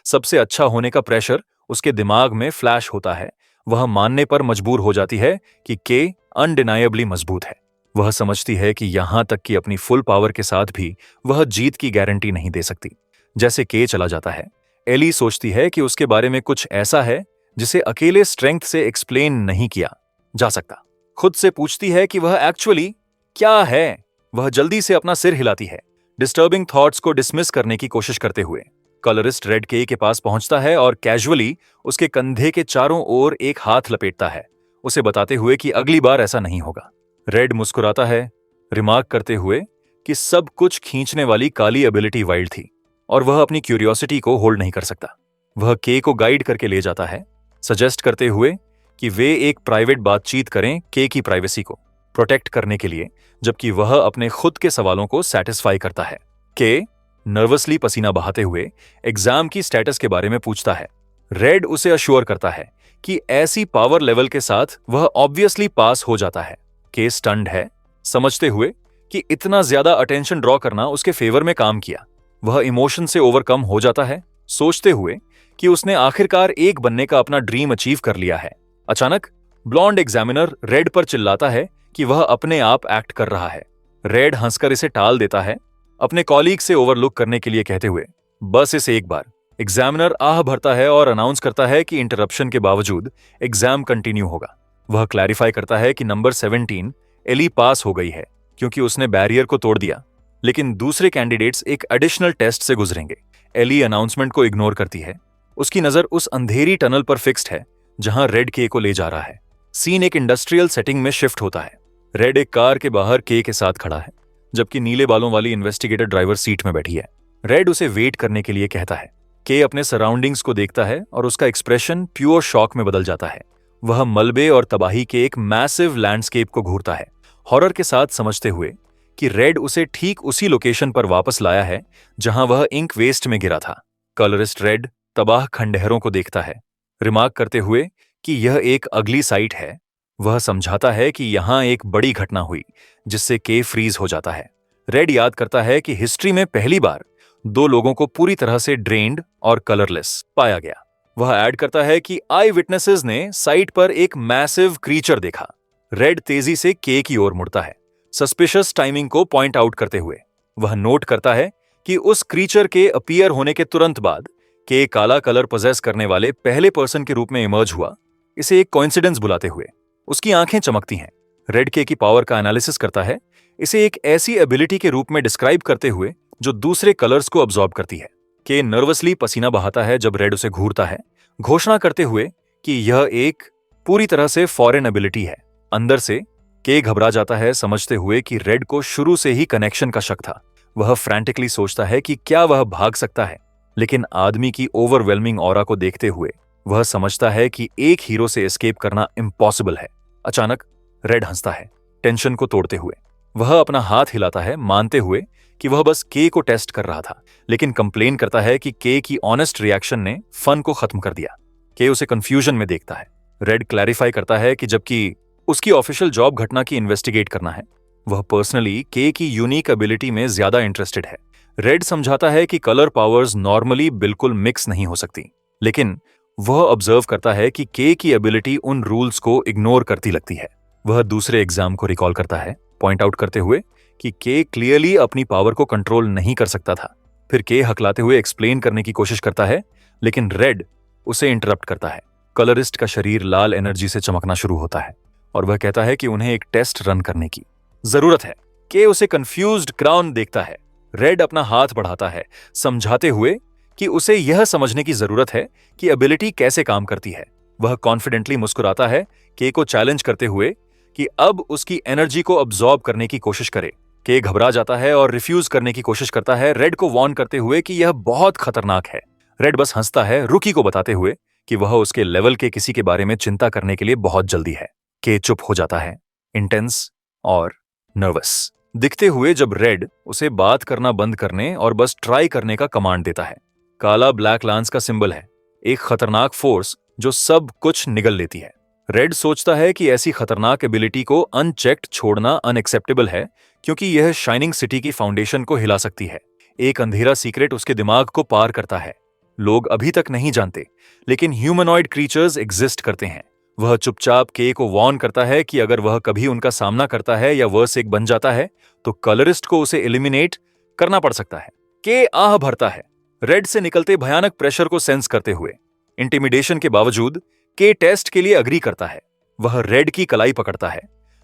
सबसे अच्छा होने का प्रेशर उसके दिमाग में फ्लैश होता है। वह मानने पर मजबूर हो जाती है कि के अनडिनायबली मजबूत है। वह समझती है कि यहां तक कि अपनी फुल पावर के साथ भी वह जीत की गारंटी नहीं दे सकती। जैसे के चला जाता है, एली सोचती है कि उसके बारे में कुछ ऐसा है जिसे अकेले स्ट्रेंथ से एक्सप्लेन नहीं किया जा सकता। खुद से पूछती है कि वह एक्चुअली क्या है। वह जल्दी से अपना सिर हिलाती है, डिस्टर्बिंग थॉट्स को डिसमिस करने की कोशिश करते हुए। कलरिस्ट रेड के पास पहुंचता है और कैजुअली उसके कंधे के चारों ओर एक हाथ लपेटता है, उसे बताते हुए कि अगली बार ऐसा नहीं होगा। रेड मुस्कुराता है, रिमार्क करते हुए कि सब कुछ खींचने वाली काली एबिलिटी वाइल्ड थी और वह अपनी क्यूरियोसिटी को होल्ड नहीं कर सकता। वह के को गाइड करके ले जाता है, सजेस्ट करते हुए कि वे एक प्राइवेट बातचीत करें के की प्राइवेसी को प्रोटेक्ट करने के लिए, जबकि वह अपने खुद के सवालों को सेटिस्फाई करता है। के नर्वसली पसीना बहाते हुए एग्जाम की स्टेटस के बारे में पूछता है। रेड उसे अश्योर करता है कि ऐसी पावर लेवल के साथ वह ऑब्वियसली पास हो जाता है। के स्टन्ड है, समझते हुए कि इतना ज्यादा अटेंशन ड्रॉ करना उसके फेवर में काम किया। वह इमोशन से ओवरकम हो जाता है, सोचते हुए कि उसने आखिरकार एक बनने का अपना ड्रीम अचीव कर लिया है। अचानक ब्लॉन्ड एग्जामिनर रेड पर चिल्लाता है कि वह अपने आप एक्ट कर रहा है। रेड हंसकर इसे टाल देता है, अपने कॉलीग से ओवरलुक करने के लिए कहते हुए बस इस एक बार। एग्जामिनर आह भरता है और अनाउंस करता है कि इंटरप्शन के बावजूद एग्जाम कंटिन्यू होगा। वह क्लैरिफाई करता है कि नंबर 17 एली पास हो गई है क्योंकि उसने बैरियर को तोड़ दिया, लेकिन दूसरे कैंडिडेट्स एक एडिशनल टेस्ट से गुजरेंगे। एली अनाउंसमेंट को इग्नोर करती है, उसकी नजर उस अंधेरी टनल पर फिक्स्ड है जहां रेड के को ले जा रहा है। सीन एक इंडस्ट्रियल सेटिंग में शिफ्ट होता है। रेड एक कार के बाहर के साथ खड़ा है, जबकि नीले बालों वाली इन्वेस्टिगेटर ड्राइवर सीट में बैठी है। रेड उसे वेट करने के लिए कहता है। के अपने सराउंडिंग्स को देखता है और उसका एक्सप्रेशन प्योर शॉक में बदल जाता है। वह मलबे और तबाही के एक मैसिव लैंडस्केप को घूरता है, हॉरर के साथ समझते हुए कि रेड उसे ठीक उसी लोकेशन पर वापस लाया है जहां वह इंक वेस्ट में गिरा था। कलरिस्ट रेड तबाह खंडहरों को देखता है, रिमार्क करते हुए कि यह एक अगली साइट है। वह समझाता है कि यहां एक बड़ी घटना हुई जिससे के फ्रीज हो जाता है। रेड याद करता है कि हिस्ट्री में पहली बार दो लोगों को पूरी तरह से ड्रेन्ड और कलरलेस पाया गया। वह ऐड करता है कि आई विटनेसेस ने साइट पर एक मैसिव क्रीचर देखा। रेड तेजी से के की ओर मुड़ता है, सस्पिशियस टाइमिंग को पॉइंट आउट करते हुए। वह नोट करता है कि उस क्रीचर के अपीयर होने के तुरंत बाद के काला कलर पोजेस करने वाले पहले पर्सन के रूप में इमर्ज हुआ, इसे एक कोइंसिडेंस बुलाते हुए। उसकी आंखें चमकती हैं। रेड के की पावर का एनालिसिस करता है, इसे एक ऐसी एबिलिटी के रूप में डिस्क्राइब करते हुए जो दूसरे कलर्स को अब्सॉर्ब करती है। के नर्वसली पसीना बहाता है जब रेड उसे घूरता है, घोषणा करते हुए कि यह एक पूरी तरह से फॉरेन एबिलिटी है। अंदर से के घबरा जाता है, समझते हुए कि रेड को शुरू से ही कनेक्शन का शक था। वह फ्रैंटिकली सोचता है कि क्या वह भाग सकता है, लेकिन आदमी की ओवरवेलमिंग ऑरा को देखते हुए वह समझता है कि एक हीरो से एस्केप करना इम्पॉसिबल है। अचानक रेड हंसता है, टेंशन को तोड़ते हुए। वह अपना हाथ हिलाता है, मानते हुए कि वह बस के को टेस्ट कर रहा था, लेकिन कंप्लेन करता है कि के की ऑनेस्ट रिएक्शन ने फन को खत्म कर दिया। के उसे कंफ्यूजन में देखता है। रेड क्लैरिफाई करता है कि जबकि उसकी ऑफिशियल जॉब घटना की इन्वेस्टिगेट करना है, वह पर्सनली के की यूनिक एबिलिटी में ज्यादा इंटरेस्टेड है। रेड समझाता है कि कलर पावर्स नॉर्मली बिल्कुल मिक्स नहीं हो सकती, लेकिन वह ऑब्जर्व करता है कि के की एबिलिटी उन रूल्स को इग्नोर करती लगती है। वह दूसरे एग्जाम को रिकॉल करता है, पॉइंट आउट करते हुए कि के क्लियरली अपनी पावर को कंट्रोल नहीं कर सकता था। फिर के हकलाते हुए एक्सप्लेन करने की कोशिश करता है, लेकिन रेड उसे इंटरप्ट करता है। कलरिस्ट का शरीर लाल एनर्जी से चमकना शुरू होता है और वह कहता है कि उन्हें एक टेस्ट रन करने की जरूरत है। के उसे कंफ्यूज्ड क्राउन देखता है। रेड अपना हाथ बढ़ाता है, समझाते हुए कि उसे यह समझने की जरूरत है कि एबिलिटी कैसे काम करती है। वह कॉन्फिडेंटली मुस्कुराता है, के को चैलेंज करते हुए कि अब उसकी एनर्जी को अब्सॉर्ब करने की कोशिश करे। के घबरा जाता है और रिफ्यूज करने की कोशिश करता है, रेड को वार्न करते हुए कि यह बहुत खतरनाक है। रेड बस हंसता है, रुकी को बताते हुए कि वह उसके लेवल के किसी के बारे में चिंता करने के लिए बहुत जल्दी है। के चुप हो जाता है, इंटेंस और नर्वस दिखते हुए, जब रेड उसे बात करना बंद करने और बस ट्राई करने का कमांड देता है। काला ब्लैक लांस का सिंबल है, एक खतरनाक फोर्स जो सब कुछ निगल लेती है। रेड सोचता है कि ऐसी खतरनाक एबिलिटी को अनचेक्ड छोड़ना अनएक्सेप्टेबल है, क्योंकि यह शाइनिंग सिटी की फाउंडेशन को हिला सकती है। एक अंधेरा सीक्रेट उसके दिमाग को पार करता है। लोग अभी तक नहीं जानते, लेकिन ह्यूमनॉइड क्रीचर्स एग्जिस्ट करते हैं। वह चुपचाप के को वार्न करता है कि अगर वह कभी उनका सामना करता है या वर्स एक बन जाता है, तो कलरिस्ट को उसे एलिमिनेट करना पड़ सकता है। के आह भरता है, रेड से निकलते भयानक प्रेशर को सेंस करते हुए। इंटिमिडेशन के बावजूद के टेस्ट के लिए अग्री करता है। वह रेड की कलाई पकड़ता है,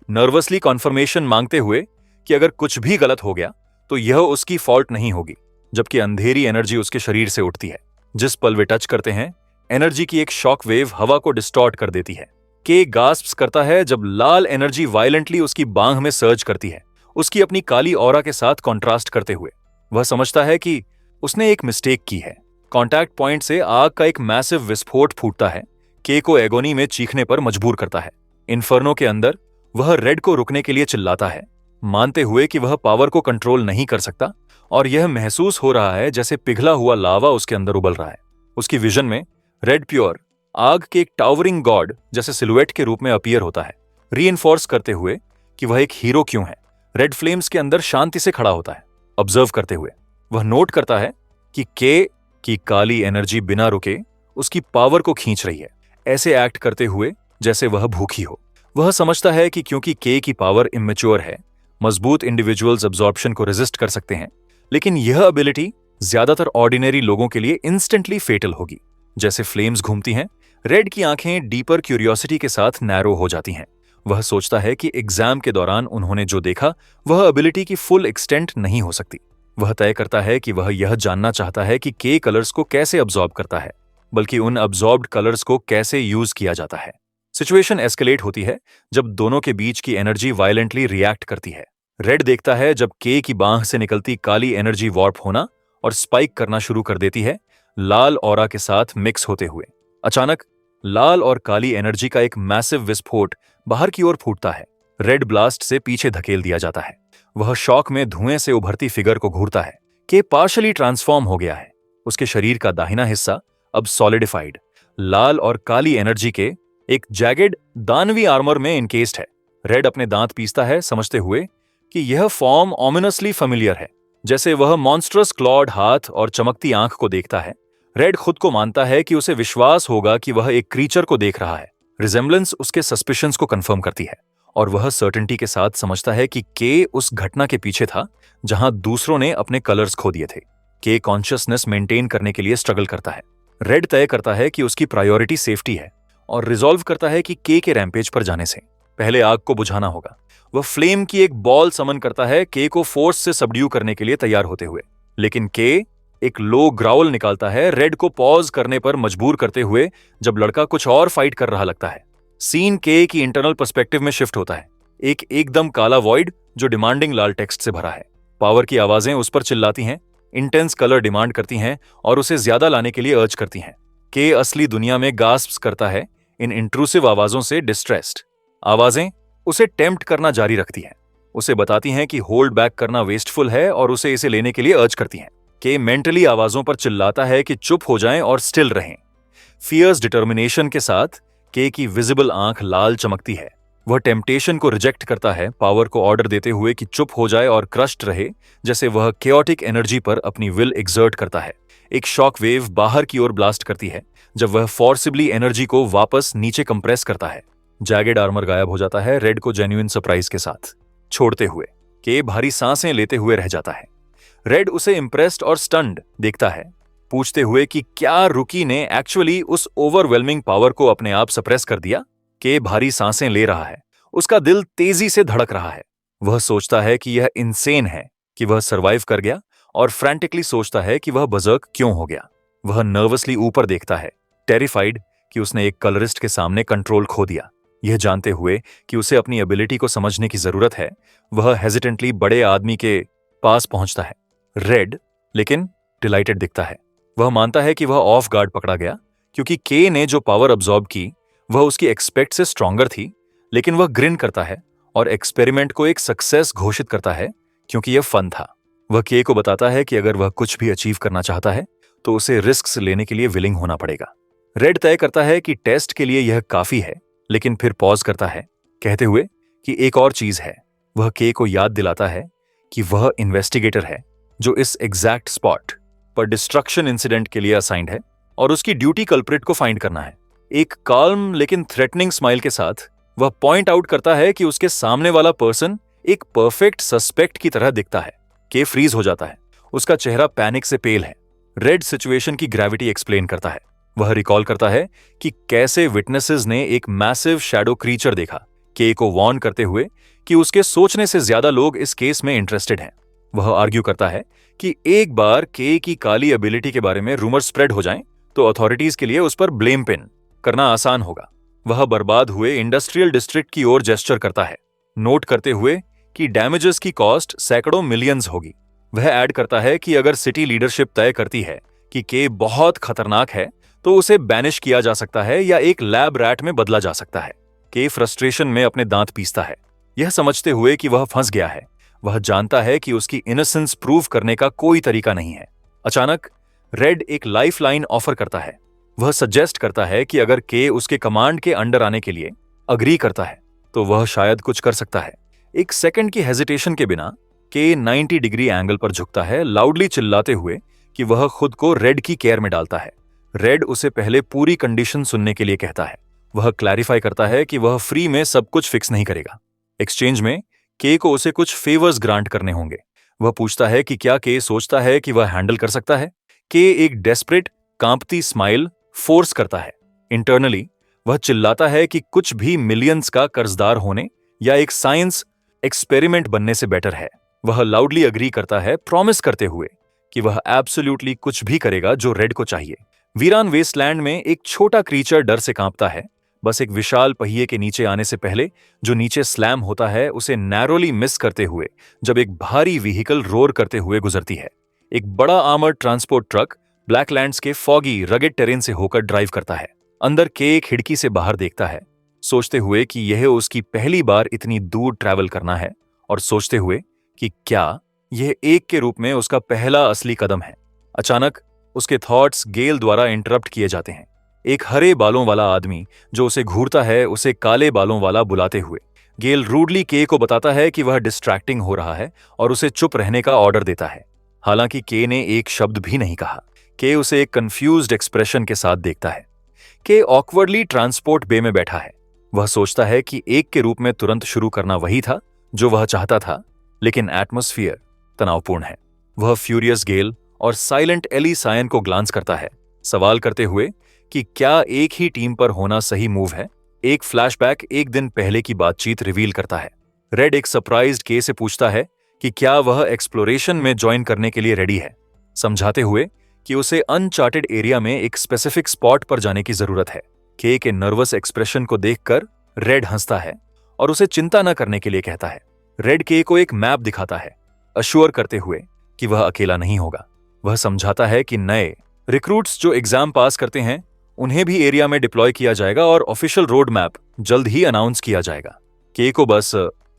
नर्वसली कॉन्फर्मेशन मांगते हुए कि अगर कुछ भी गलत हो गया तो यह उसकी फॉल्ट नहीं होगी। जबकि अंधेरी एनर्जी उसके शरीर से उठती है। जिस पल वे टच करते हैं, एनर्जी की एक शॉक वेव हवा को डिस्टॉर्ट कर देती है। के गास्प्स करता है जब लाल एनर्जी वायलेंटली उसकी बांह में सर्ज करती है, उसकी अपनी काली ऑरा के साथ कॉन्ट्रास्ट करते हुए। वह समझता है कि उसने एक मिस्टेक की है। कॉन्टैक्ट पॉइंट से आग का एक मैसिव विस्फोट फूटता है, के को एगोनी में चीखने पर मजबूर करता है। इन्फर्नो के अंदर वह रेड को रुकने के लिए चिल्लाता है, मानते हुए कि वह पावर को कंट्रोल नहीं कर सकता, और यह महसूस हो रहा है जैसे पिघला हुआ लावा उसके अंदर उबल रहा है। उसकी विजन में रेड प्योर आग के एक टावरिंग गॉड जैसे सिलुएट के रूप में अपीयर होता है, रीइंफोर्स करते हुए कि वह एक हीरो क्यों है। रेड फ्लेम्स के अंदर शांति से खड़ा होता है, ऑब्जर्व करते हुए। वह नोट करता है कि के की काली एनर्जी बिना रुके उसकी पावर को खींच रही है, ऐसे एक्ट करते हुए जैसे वह भूखी हो। वह समझता है कि क्योंकि के की पावर इमेच्योर है, मजबूत इंडिविजुअल्स अब्जॉर्प्शन को रेजिस्ट कर सकते हैं, लेकिन यह एबिलिटी ज्यादातर ऑर्डिनरी लोगों के लिए इंस्टेंटली फेटल होगी। जैसे फ्लेम्स घूमती हैं, रेड की आंखें डीपर क्यूरियोसिटी के साथ नैरो हो जाती हैं। वह सोचता है कि एग्जाम के दौरान उन्होंने जो देखा वह एबिलिटी की फुल एक्सटेंट नहीं हो सकती। वह तय करता है कि वह यह जानना चाहता है कि के कलर्स को कैसे अब्जॉर्ब करता है, बल्कि उन अब्जॉर्ब्ड कलर्स को कैसे यूज किया जाता है। सिचुएशन एस्केलेट होती है जब दोनों के बीच की एनर्जी वायलेंटली रिएक्ट करती है। रेड देखता है जब के की बांह से निकलती काली एनर्जी वार्प होना और स्पाइक करना शुरू कर देती है, लाल ऑरा के साथ मिक्स होते हुए। अचानक लाल और काली एनर्जी का एक मैसिव विस्फोट बाहर की ओर फूटता है। रेड ब्लास्ट से पीछे धकेल दिया जाता है। वह शॉक में धुएं से उभरती फिगर को घूरता है। के पार्शली ट्रांसफॉर्म हो गया है। उसके शरीर का दाहिना हिस्सा अब सॉलिडिफाइड लाल और काली एनर्जी के एक जैगेड दानवी आर्मर में इनकेस्ड है। रेड अपने दांत पीसता है, समझते हुए कि यह फॉर्म ऑमिनसली फेमिलियर है। जैसे वह मॉन्स्ट्रस क्लॉड हाथ और चमकती आंख को देखता है, रेड खुद को मानता है कि उसे विश्वास होगा कि वह एक क्रीचर को देख रहा है। रिजेम्बलेंस उसके सस्पिशंस को कंफर्म करती है और वह सर्टेनिटी के साथ समझता है कि के उस घटना के पीछे था जहां दूसरों ने अपने कलर्स खो दिए थे। के कॉन्शियसनेस मेंटेन करने के लिए स्ट्रगल करता है। रेड तय करता है कि उसकी प्रायोरिटी सेफ्टी है और रिजॉल्व करता है कि के रैम्पेज पर जाने से पहले आग को बुझाना होगा। वह फ्लेम की एक बॉल समन करता है, के को फोर्स से सबड्यू करने के लिए तैयार होते हुए, लेकिन के एक लो ग्राउल निकालता है, रेड को पॉज करने पर मजबूर करते हुए जब लड़का कुछ और फाइट कर रहा लगता है। सीन के की इंटरनल पर्सपेक्टिव में शिफ्ट होता है। एक एकदम काला वॉइड जो डिमांडिंग लाल टेक्स्ट से भरा है। पावर की आवाजें उस पर चिल्लाती हैं, इंटेंस कलर डिमांड करती हैं और उसे ज्यादा लाने के लिए अर्ज करती हैं। के असली दुनिया में गास्प्स करता है, इन इंट्रूसिव आवाजों से डिस्ट्रेस्ड। आवाजें उसे टेम्प्ट करना जारी रखती हैं। उसे बताती हैं कि होल्ड बैक करना वेस्टफुल है और उसे इसे लेने के लिए अर्ज करती हैं। के मेंटली आवाजों पर चिल्लाता है कि चुप हो जाएं और स्टिल रहें। फियर्स डिटर्मिनेशन के साथ के की विजिबल आंख लाल चमकती है। वह टेम्पटेशन को रिजेक्ट करता है, पावर को ऑर्डर देते हुए कि चुप हो जाए और क्रश्ड रहे, जैसे वह केओटिक एनर्जी पर अपनी विल एक्सर्ट करता है। एक शॉक वेव बाहर की ओर ब्लास्ट करती है जब वह फोर्सिबली एनर्जी को वापस नीचे कंप्रेस करता है। जैगेड आर्मर गायब हो जाता है, रेड को जेन्युइन सरप्राइज के साथ छोड़ते हुए। के भारी सांसें लेते हुए रह जाता है। रेड उसे इम्प्रेस्ड और स्टन्ड देखता है, पूछते हुए कि क्या रुकी ने एक्चुअली उस ओवरवेलमिंग पावर को अपने आप सप्रेस कर दिया। के भारी सांसें ले रहा है, उसका दिल तेजी से धड़क रहा है। वह सोचता है कि यह इनसेन है कि वह सरवाइव कर गया, और फ्रैंटिकली सोचता है कि वह बजर्क क्यों हो गया। वह नर्वसली ऊपर देखता है, टेरिफाइड कि उसने एक कलरिस्ट के सामने कंट्रोल खो दिया। यह जानते हुए कि उसे अपनी एबिलिटी को समझने की जरूरत है, वह हेजिटेंटली बड़े आदमी के पास पहुंचता है। रेड लेकिन डिलाइटेड दिखता है। वह मानता है कि वह ऑफ गार्ड पकड़ा गया क्योंकि के ने जो पावर अब्सॉर्ब की वह उसकी एक्सपेक्ट से स्ट्रॉन्गर थी, लेकिन वह ग्रिन करता है और एक्सपेरिमेंट को एक सक्सेस घोषित करता है क्योंकि यह फन था। वह के को बताता है कि अगर वह कुछ भी अचीव करना चाहता है तो उसे रिस्क लेने के लिए विलिंग होना पड़ेगा। रेड तय करता है कि टेस्ट के लिए यह काफी है, लेकिन फिर पॉज करता है, कहते हुए कि एक और चीज है। वह के को याद दिलाता है कि वह इन्वेस्टिगेटर है जो इस एग्जैक्ट स्पॉट पर डिस्ट्रक्शन इंसिडेंट के लिए असाइंड है और उसकी ड्यूटी कल्प्रिट को फाइंड करना है। एक काल्म लेकिन थ्रेटनिंग स्माइल के साथ वह पॉइंट आउट करता है कि उसके सामने वाला पर्सन एक परफेक्ट सस्पेक्ट की तरह दिखता है। के फ्रीज हो जाता है, उसका चेहरा पैनिक से पेल है। रेड सिचुएशन की ग्रेविटी एक्सप्लेन करता है। वह रिकॉल करता है कि कैसे विटनेसेस ने एक मैसिव शैडो क्रीचर देखा, के को वार्न करते हुए कि उसके सोचने से ज्यादा लोग इस केस में इंटरेस्टेड हैं। वह आर्ग्यू करता है कि एक बार के की काली एबिलिटी के बारे में रूमर स्प्रेड हो जाएं, तो अथॉरिटीज के लिए उस पर ब्लेम पिन करना आसान होगा। वह बर्बाद हुए इंडस्ट्रियल डिस्ट्रिक्ट की ओर जेस्चर करता है, नोट करते हुए कि डैमेजेस की कॉस्ट सैकड़ों मिलियंस होगी। वह ऐड करता है कि अगर सिटी लीडरशिप तय करती है कि के बहुत खतरनाक है तो उसे बैनिश किया जा सकता है या एक लैब रैट में बदला जा सकता है। के फ्रस्ट्रेशन में अपने दांत पीसता है, यह समझते हुए कि वह फंस गया है। वह जानता है कि उसकी इनोसेंस प्रूव करने का कोई तरीका नहीं है। अचानक रेड एक लाइफलाइन ऑफर करता है। वह सजेस्ट करता है कि अगर के उसके कमांड के अंडर आने के लिए अग्री करता है तो वह शायद कुछ कर सकता है। एक सेकंड की हेजिटेशन के बिना के 90 डिग्री एंगल पर झुकता है, लाउडली चिल्लाते हुए कि वह खुद को रेड की केयर में डालता है। रेड उसे पहले पूरी कंडीशन सुनने के लिए कहता है। वह क्लैरिफाई करता है कि वह फ्री में सब कुछ फिक्स नहीं करेगा। एक्सचेंज में के को उसे कुछ फेवर्स ग्रांट करने होंगे। वह पूछता है कि क्या के सोचता है कि वह हैंडल कर सकता है। के एक डेस्परेट कांपती स्माइल फोर्स करता है। इंटरनली वह चिल्लाता है कि कुछ भी मिलियंस का कर्जदार होने या एक साइंस एक्सपेरिमेंट बनने से बेटर है। वह लाउडली अग्री करता है, प्रॉमिस करते हुए कि वह एब्सोल्युटली कुछ भी करेगा जो रेड को चाहिए। वीरान वेस्टलैंड में एक छोटा क्रीचर डर से कांपता है, बस एक विशाल पहिए के नीचे आने से पहले जो नीचे स्लैम होता है उसे नैरोली मिस करते हुए जब एक भारी व्हीकल रोर करते हुए गुजरती है। एक बड़ा आर्मर्ड ट्रांसपोर्ट ट्रक ब्लैकलैंड्स के फॉगी रगेड टेरेन से होकर ड्राइव करता है। अंदर के खिड़की से बाहर देखता है, सोचते हुए कि यह उसकी पहली बार इतनी दूर ट्रैवल करना है और सोचते हुए कि क्या यह एक के रूप में उसका पहला असली कदम है। अचानक उसके थॉट्स गेल द्वारा इंटरप्ट किए जाते हैं। एक हरे बालों वाला आदमी जो उसे घूरता है उसे काले बालों वाला बुलाते हुए गेल रूडली के को बताता है कि वह डिस्ट्रैक्टिंग हो रहा है और उसे चुप रहने का ऑर्डर देता है। हालांकि के ने एक शब्द भी नहीं कहा। के उसे एक कंफ्यूज्ड एक्सप्रेशन के साथ देखता है। के ऑकवर्डली ट्रांसपोर्ट बे में बैठा है। वह सोचता है कि एक के रूप में तुरंत शुरू करना वही था जो वह चाहता था, लेकिन एटमॉस्फेयर तनावपूर्ण है। वह फ्यूरियस गेल और साइलेंट एली सायन को ग्लांस करता है, सवाल करते हुए कि क्या एक ही टीम पर होना सही मूव है। एक फ्लैशबैक एक दिन पहले की बातचीत रिवील करता है। रेड एक सरप्राइज्ड के से पूछता है कि क्या वह एक्सप्लोरेशन में ज्वाइन करने के लिए रेडी है, समझाते हुए कि उसे अनचार्टेड एरिया में एक स्पेसिफिक स्पॉट पर जाने की जरूरत है। के नर्वस एक्सप्रेशन को देखकर रेड हंसता है और उसे चिंता न करने के लिए कहता है। रेड के को एक मैप दिखाता है, अश्योर करते हुए कि वह अकेला नहीं होगा। वह समझाता है कि नए रिक्रूट्स जो एग्जाम पास करते हैं उन्हें भी एरिया में डिप्लॉय किया जाएगा और ऑफिशियल रोड मैप जल्द ही अनाउंस किया जाएगा। के को बस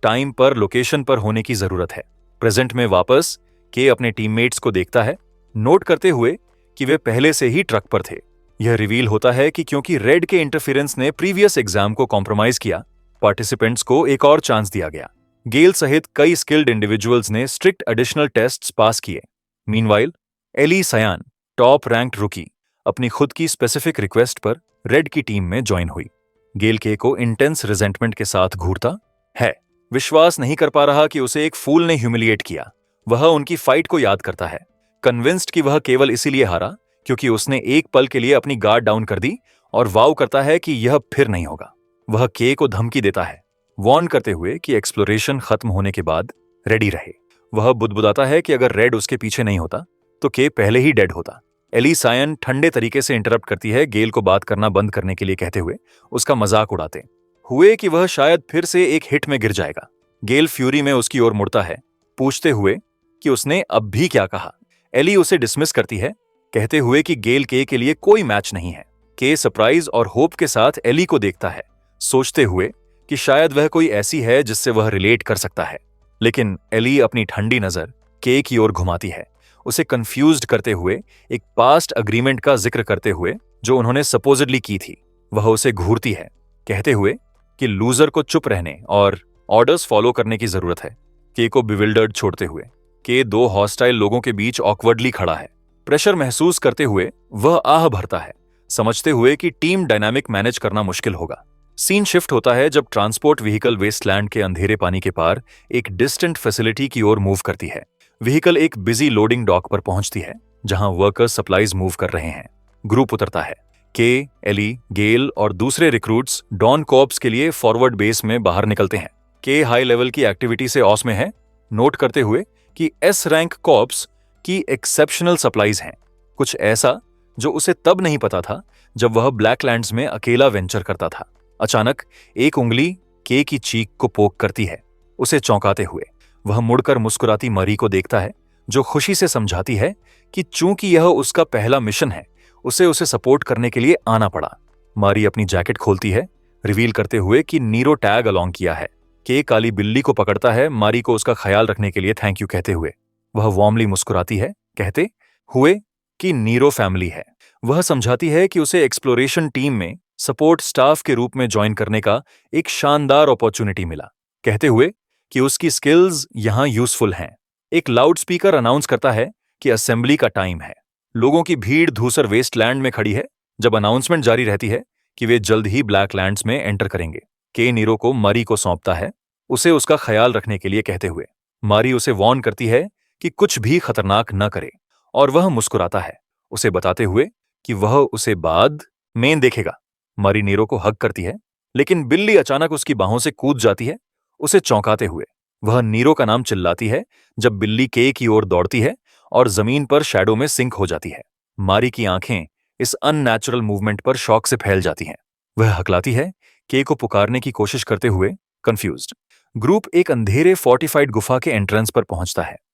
टाइम पर लोकेशन पर होने की जरूरत है। प्रेजेंट में वापस के अपने टीममेट्स को देखता है, नोट करते हुए कि वे पहले से ही ट्रक पर थे। यह रिवील होता है कि क्योंकि रेड के इंटरफेरेंस ने प्रीवियस एग्जाम को कॉम्प्रोमाइज किया, पार्टिसिपेंट्स को एक और चांस दिया गया। गेल सहित कई स्किल्ड इंडिविजुअल्स ने स्ट्रिक्ट एडिशनल टेस्ट्स पास किए। मीनवाइल एली सयान, टॉप रैंक्ड रुकी, अपनी खुद की स्पेसिफिक रिक्वेस्ट पर रेड की टीम में ज्वाइन हुई। गेल के को इंटेंस रिजेंटमेंट के साथ घूरता है। विश्वास नहीं कर पा रहा कि उसे एक फूल ने ह्यूमिलिएट किया। वह उनकी फाइट को याद करता है, कन्विंस्ड कि वह केवल इसीलिए हारा क्योंकि उसने एक पल के लिए अपनी गार्ड डाउन कर दी, और वाव करता है कि यह फिर नहीं होगा। वह के को धमकी देता है, वार्न करते हुए कि एक्सप्लोरेशन खत्म होने के बाद रेडी रहे। वह बुदबुदाता है कि अगर रेड उसके पीछे नहीं होता तो के पहले ही डेड होता। एली सायन ठंडे तरीके से इंटरप्ट करती है, गेल को बात करना बंद करने के लिए कहते हुए उसका मजाक उड़ाते हुए कि वह शायद फिर से एक हिट में गिर जाएगा। गेल फ्यूरी में उसकी ओर मुड़ता है, पूछते हुए कि उसने अब भी क्या कहा। एली उसे डिसमिस करती है, कहते हुए कि गेल के लिए कोई मैच नहीं है। के सरप्राइज और होप के साथ एली को देखता है, सोचते हुए कि शायद वह कोई ऐसी है जिससे वह रिलेट कर सकता है। लेकिन एली अपनी ठंडी नजर के की ओर घुमाती है, उसे कंफ्यूज्ड करते हुए एक पास्ट अग्रीमेंट का जिक्र करते हुए जो उन्होंने सपोजिडली की थी। वह उसे घूरती है, कहते हुए कि लूजर को चुप रहने और ऑर्डर्स फॉलो करने की जरूरत है। के को बिविल्डर्ड छोड़ते हुए के दो हॉस्टाइल लोगों के बीच ऑकवर्डली खड़ा है। प्रेशर महसूस करते हुए वह आह भरता है, समझते हुए कि टीम डायनामिक मैनेज करना मुश्किल होगा। सीन शिफ्ट होता है जब ट्रांसपोर्ट व्हीकल वेस्टलैंड के अंधेरे पानी के पार एक डिस्टेंट फैसिलिटी की ओर मूव करती है। व्हीकल एक बिजी लोडिंग डॉक पर पहुंचती है जहां वर्कर्स सप्लाईज मूव कर रहे हैं। ग्रुप उतरता है। के, एली, गेल और दूसरे रिक्रूट्स डॉन कॉर्प्स के लिए फॉरवर्ड बेस में बाहर निकलते हैं। के हाई लेवल की एक्टिविटी से ऑस में है, नोट करते हुए कि एस रैंक कॉर्प्स की एक्सेप्शनल सप्लाईज हैं। कुछ ऐसा जो उसे तब नहीं पता था जब वह ब्लैकलैंड्स में अकेला वेंचर करता था। अचानक एक उंगली के की चीक को पोक करती है, उसे चौंकाते हुए। वह मुड़कर मुस्कुराती मरी को देखता है, जो खुशी से समझाती है कि चूंकि यह उसका पहला मिशन है, उसे सपोर्ट करने के लिए आना पड़ा। मारी अपनी जैकेट खोलती है, रिवील करते हुए कि नीरो टैग अलोंग किया है। के काली बिल्ली को पकड़ता है, मारी को उसका ख्याल रखने के लिए थैंक यू कहते हुए। वह वार्मली मुस्कुराती है, कहते हुए कि नीरो फैमिली है। वह समझाती है कि उसे एक्सप्लोरेशन टीम में सपोर्ट स्टाफ के रूप में ज्वाइन करने का एक शानदार अपॉर्चुनिटी मिला, कहते हुए कि उसकी स्किल्स यहां यूजफुल हैं। एक लाउड स्पीकर अनाउंस करता है कि असेंबली का टाइम है। लोगों की भीड़ धूसर वेस्टलैंड में खड़ी है जब अनाउंसमेंट जारी रहती है कि वे जल्द ही ब्लैकलैंड्स में एंटर करेंगे। के नीरो को मारी को सौंपता है, उसे उसका ख्याल रखने के लिए कहते हुए। मारी उसे वार्न करती है कि कुछ भी खतरनाक न करे, और वह मुस्कुराता है, उसे बताते हुए कि वह उसे बाद में देखेगा। मारी नीरो को हग करती है, लेकिन बिल्ली अचानक उसकी बाहों से कूद जाती है, उसे चौंकाते हुए। वह नीरो का नाम चिल्लाती है जब बिल्ली के की ओर दौड़ती है और जमीन पर शैडो में सिंक हो जाती है। मारी की आंखें इस अननेचुरल मूवमेंट पर शॉक से फैल जाती हैं। वह हकलाती है, के को पुकारने की कोशिश करते हुए कंफ्यूज्ड। ग्रुप एक अंधेरे फोर्टिफाइड गुफा के एंट्रेंस पर पहुंचता है।